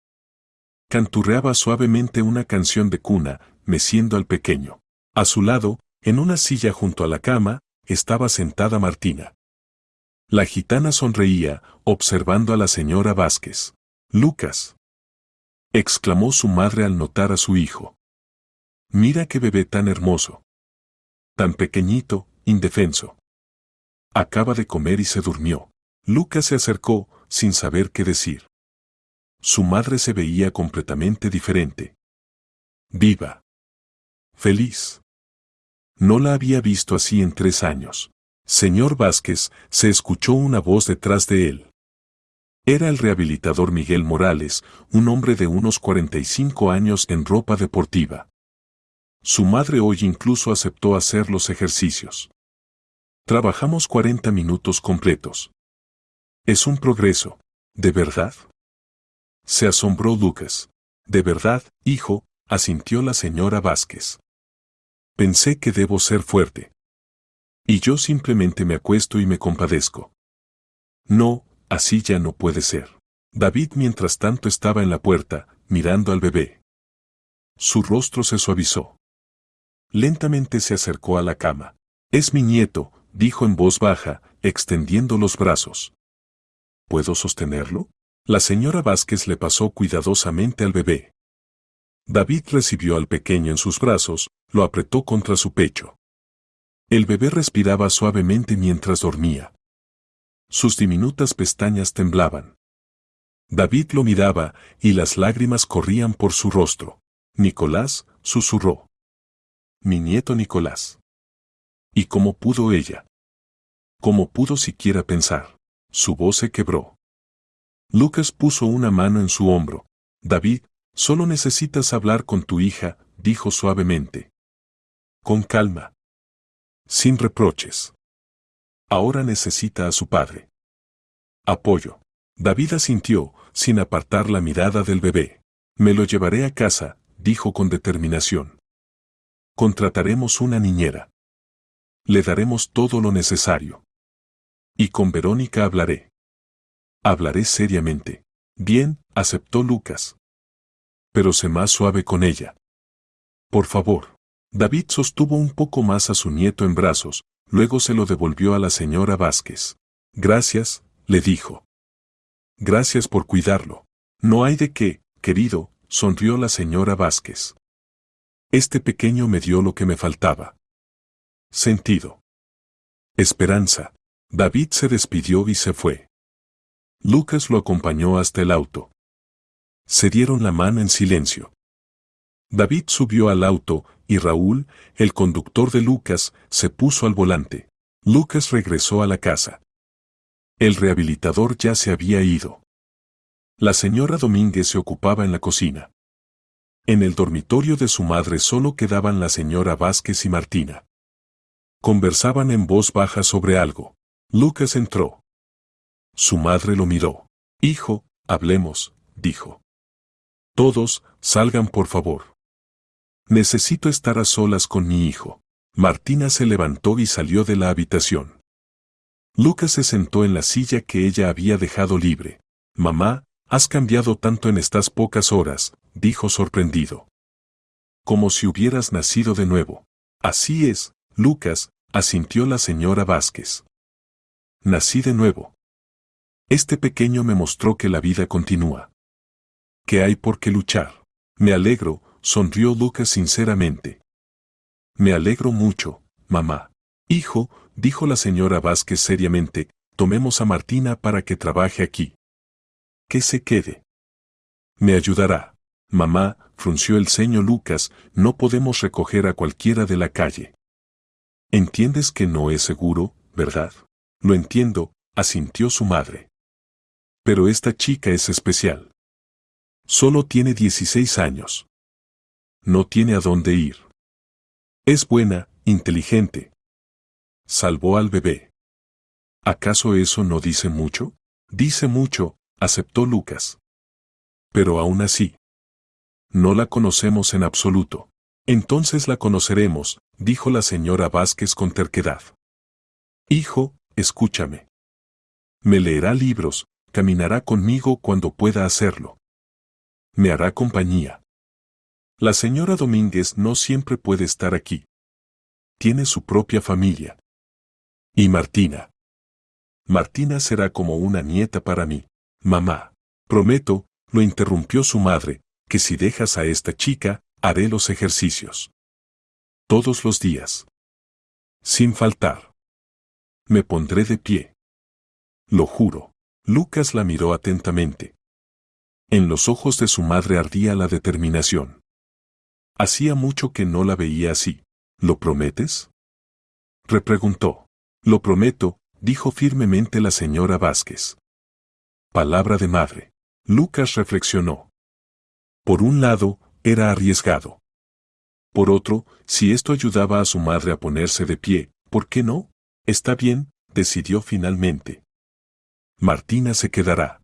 Canturreaba suavemente una canción de cuna, meciendo al pequeño. A su lado, en una silla junto a la cama, estaba sentada Martina. La gitana sonreía, observando a la señora Vázquez. «Lucas», exclamó su madre al notar a su hijo. «Mira qué bebé tan hermoso. Tan pequeñito, indefenso. Acaba de comer y se durmió». Lucas se acercó, sin saber qué decir. Su madre se veía completamente diferente. Viva. Feliz. No la había visto así en 3 años. «Señor Vázquez», se escuchó una voz detrás de él. Era el rehabilitador Miguel Morales, un hombre de unos 45 años en ropa deportiva. Su madre hoy incluso aceptó hacer los ejercicios. «Trabajamos 40 minutos completos. Es un progreso, ¿de verdad?». Se asombró Lucas. «De verdad, hijo», asintió la señora Vázquez. «Pensé que debo ser fuerte. Y yo simplemente me acuesto y me compadezco». «No, así ya no puede ser». David mientras tanto estaba en la puerta, mirando al bebé. Su rostro se suavizó. Lentamente se acercó a la cama. «Es mi nieto», dijo en voz baja, extendiendo los brazos. «¿Puedo sostenerlo?». La señora Vázquez le pasó cuidadosamente al bebé. David recibió al pequeño en sus brazos, lo apretó contra su pecho. El bebé respiraba suavemente mientras dormía. Sus diminutas pestañas temblaban. David lo miraba, y las lágrimas corrían por su rostro. «Nicolás», susurró. «Mi nieto Nicolás». ¿Y cómo pudo ella? ¿Cómo pudo siquiera pensar? Su voz se quebró. Lucas puso una mano en su hombro. «David, solo necesitas hablar con tu hija», dijo suavemente. «Con calma. Sin reproches. Ahora necesita a su padre. Apoyo». David asintió, sin apartar la mirada del bebé. «Me lo llevaré a casa», dijo con determinación. «Contrataremos una niñera. Le daremos todo lo necesario. Y con Verónica hablaré. Hablaré seriamente». «Bien», aceptó Lucas. «Pero sé más suave con ella. Por favor». David sostuvo un poco más a su nieto en brazos, luego se lo devolvió a la señora Vázquez. «Gracias», le dijo. «Gracias por cuidarlo». «No hay de qué, querido», sonrió la señora Vázquez. «Este pequeño me dio lo que me faltaba. Sentido. Esperanza». David se despidió y se fue. Lucas lo acompañó hasta el auto. Se dieron la mano en silencio. David subió al auto, y Raúl, el conductor de Lucas, se puso al volante. Lucas regresó a la casa. El rehabilitador ya se había ido. La señora Domínguez se ocupaba en la cocina. En el dormitorio de su madre solo quedaban la señora Vázquez y Martina. Conversaban en voz baja sobre algo. Lucas entró. Su madre lo miró. «Hijo, hablemos», dijo. «Todos, salgan por favor. Necesito estar a solas con mi hijo». Martina se levantó y salió de la habitación. Lucas se sentó en la silla que ella había dejado libre. «Mamá, has cambiado tanto en estas pocas horas», dijo sorprendido. «Como si hubieras nacido de nuevo». «Así es, Lucas», asintió la señora Vázquez. «Nací de nuevo. Este pequeño me mostró que la vida continúa. Que hay por qué luchar». «Me alegro», sonrió Lucas sinceramente. «Me alegro mucho, mamá». «Hijo», dijo la señora Vázquez seriamente, «tomemos a Martina para que trabaje aquí. Que se quede. Me ayudará». «Mamá», frunció el ceño Lucas, «no podemos recoger a cualquiera de la calle». «Entiendes que no es seguro, ¿verdad?». «Lo entiendo», asintió su madre. «Pero esta chica es especial. Solo tiene 16 años. No tiene a dónde ir. Es buena, inteligente. Salvó al bebé». «¿Acaso eso no dice mucho?». «Dice mucho», aceptó Lucas. «Pero aún así. No la conocemos en absoluto». «Entonces la conoceremos», dijo la señora Vázquez con terquedad. «Hijo, escúchame. Me leerá libros, caminará conmigo cuando pueda hacerlo. Me hará compañía. La señora Domínguez no siempre puede estar aquí. Tiene su propia familia. Y Martina. Martina será como una nieta para mí. Mamá. Prometo, lo interrumpió su madre, que si dejas a esta chica, haré los ejercicios. Todos los días. Sin faltar. Me pondré de pie. Lo juro. Lucas la miró atentamente. En los ojos de su madre ardía la determinación. Hacía mucho que no la veía así. ¿Lo prometes? Repreguntó. Lo prometo, dijo firmemente la señora Vázquez. Palabra de madre. Lucas reflexionó. Por un lado, era arriesgado. Por otro, si esto ayudaba a su madre a ponerse de pie, ¿por qué no? Está bien, decidió finalmente. Martina se quedará.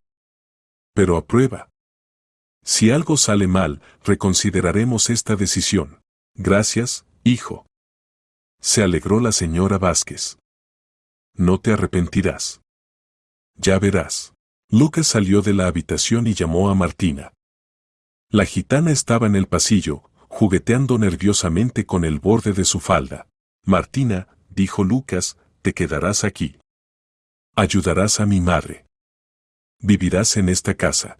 Pero aprueba. Si algo sale mal, reconsideraremos esta decisión. Gracias, hijo. Se alegró la señora Vázquez. No te arrepentirás. Ya verás. Lucas salió de la habitación y llamó a Martina. La gitana estaba en el pasillo, jugueteando nerviosamente con el borde de su falda. Martina, dijo Lucas, te quedarás aquí. Ayudarás a mi madre. Vivirás en esta casa.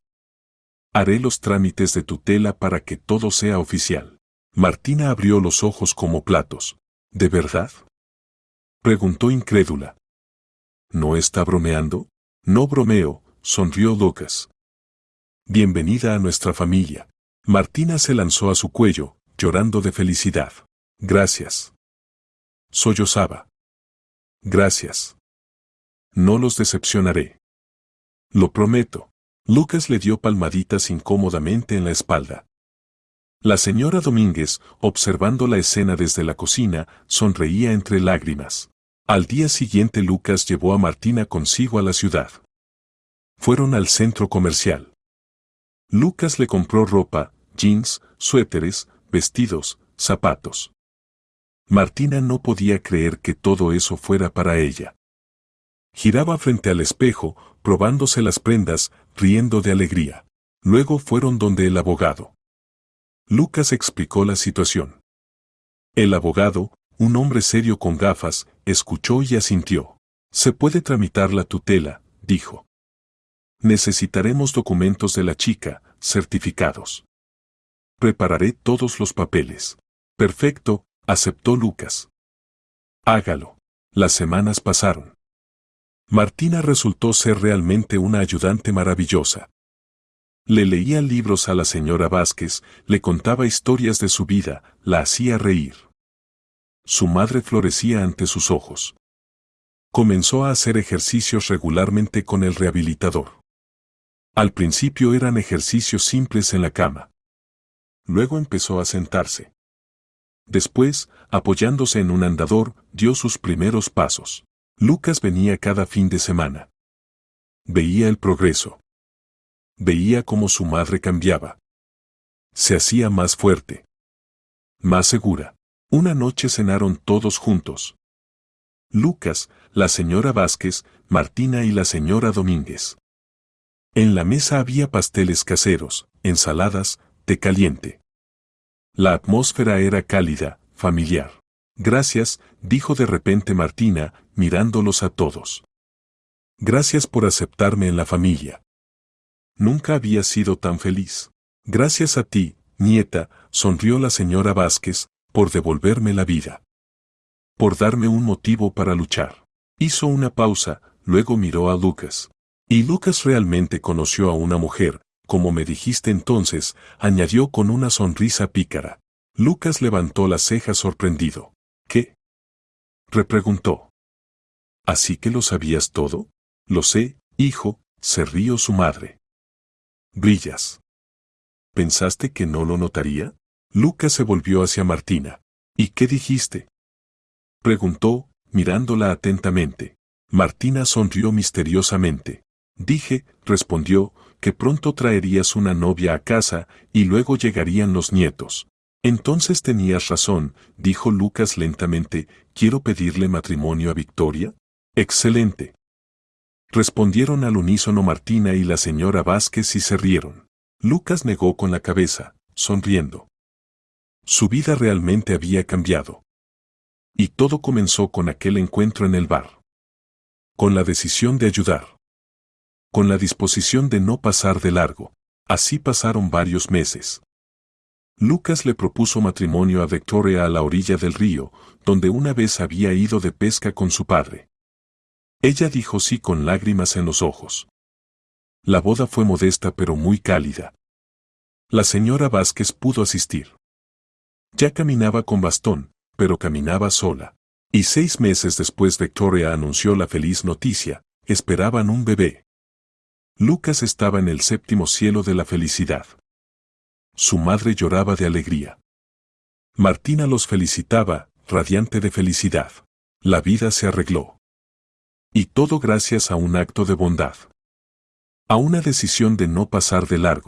Haré los trámites de tutela para que todo sea oficial. Martina abrió los ojos como platos. ¿De verdad? Preguntó incrédula. ¿No está bromeando? No bromeo, sonrió Lucas. Bienvenida a nuestra familia. Martina se lanzó a su cuello, llorando de felicidad. Gracias. Sollozaba. Gracias. No los decepcionaré. Lo prometo. Lucas le dio palmaditas incómodamente en la espalda. La señora Domínguez, observando la escena desde la cocina, sonreía entre lágrimas. Al día siguiente Lucas llevó a Martina consigo a la ciudad. Fueron al centro comercial. Lucas le compró ropa, jeans, suéteres, vestidos, zapatos. Martina no podía creer que todo eso fuera para ella. Giraba frente al espejo, probándose las prendas, riendo de alegría. Luego fueron donde el abogado. Lucas explicó la situación. El abogado, un hombre serio con gafas, escuchó y asintió. Se puede tramitar la tutela, dijo. Necesitaremos documentos de la chica, certificados. Prepararé todos los papeles. Perfecto, aceptó Lucas. Hágalo. Las semanas pasaron. Martina resultó ser realmente una ayudante maravillosa. Le leía libros a la señora Vázquez, le contaba historias de su vida, la hacía reír. Su madre florecía ante sus ojos. Comenzó a hacer ejercicios regularmente con el rehabilitador. Al principio eran ejercicios simples en la cama. Luego empezó a sentarse. Después, apoyándose en un andador, dio sus primeros pasos. Lucas venía cada fin de semana. Veía el progreso. Veía cómo su madre cambiaba. Se hacía más fuerte. Más segura. Una noche cenaron todos juntos. Lucas, la señora Vázquez, Martina y la señora Domínguez. En la mesa había pasteles caseros, ensaladas, té caliente. La atmósfera era cálida, familiar. Gracias, dijo de repente Martina, mirándolos a todos. Gracias por aceptarme en la familia. Nunca había sido tan feliz. Gracias a ti, nieta, sonrió la señora Vázquez, por devolverme la vida. Por darme un motivo para luchar. Hizo una pausa, luego miró a Lucas. Y Lucas realmente conoció a una mujer, como me dijiste entonces, añadió con una sonrisa pícara. Lucas levantó las cejas sorprendido. ¿Qué? Repreguntó. ¿Así que lo sabías todo? Lo sé, hijo, se rió su madre. Brillas. ¿Pensaste que no lo notaría? Lucas se volvió hacia Martina. ¿Y qué dijiste? Preguntó, mirándola atentamente. Martina sonrió misteriosamente. Dije, respondió, que pronto traerías una novia a casa y luego llegarían los nietos. Entonces tenías razón, dijo Lucas lentamente, ¿quiero pedirle matrimonio a Victoria? Excelente. Respondieron al unísono Martina y la señora Vázquez y se rieron. Lucas negó con la cabeza, sonriendo. Su vida realmente había cambiado. Y todo comenzó con aquel encuentro en el bar. Con la decisión de ayudar. Con la disposición de no pasar de largo. Así pasaron varios meses. Lucas le propuso matrimonio a Victoria a la orilla del río, donde una vez había ido de pesca con su padre. Ella dijo sí con lágrimas en los ojos. La boda fue modesta pero muy cálida. La señora Vázquez pudo asistir. Ya caminaba con bastón, pero caminaba sola. Y 6 meses después Victoria anunció la feliz noticia: esperaban un bebé. Lucas estaba en el 7º cielo de la felicidad. Su madre lloraba de alegría. Martina los felicitaba, radiante de felicidad. La vida se arregló. Y todo gracias a un acto de bondad. A una decisión de no pasar de largo.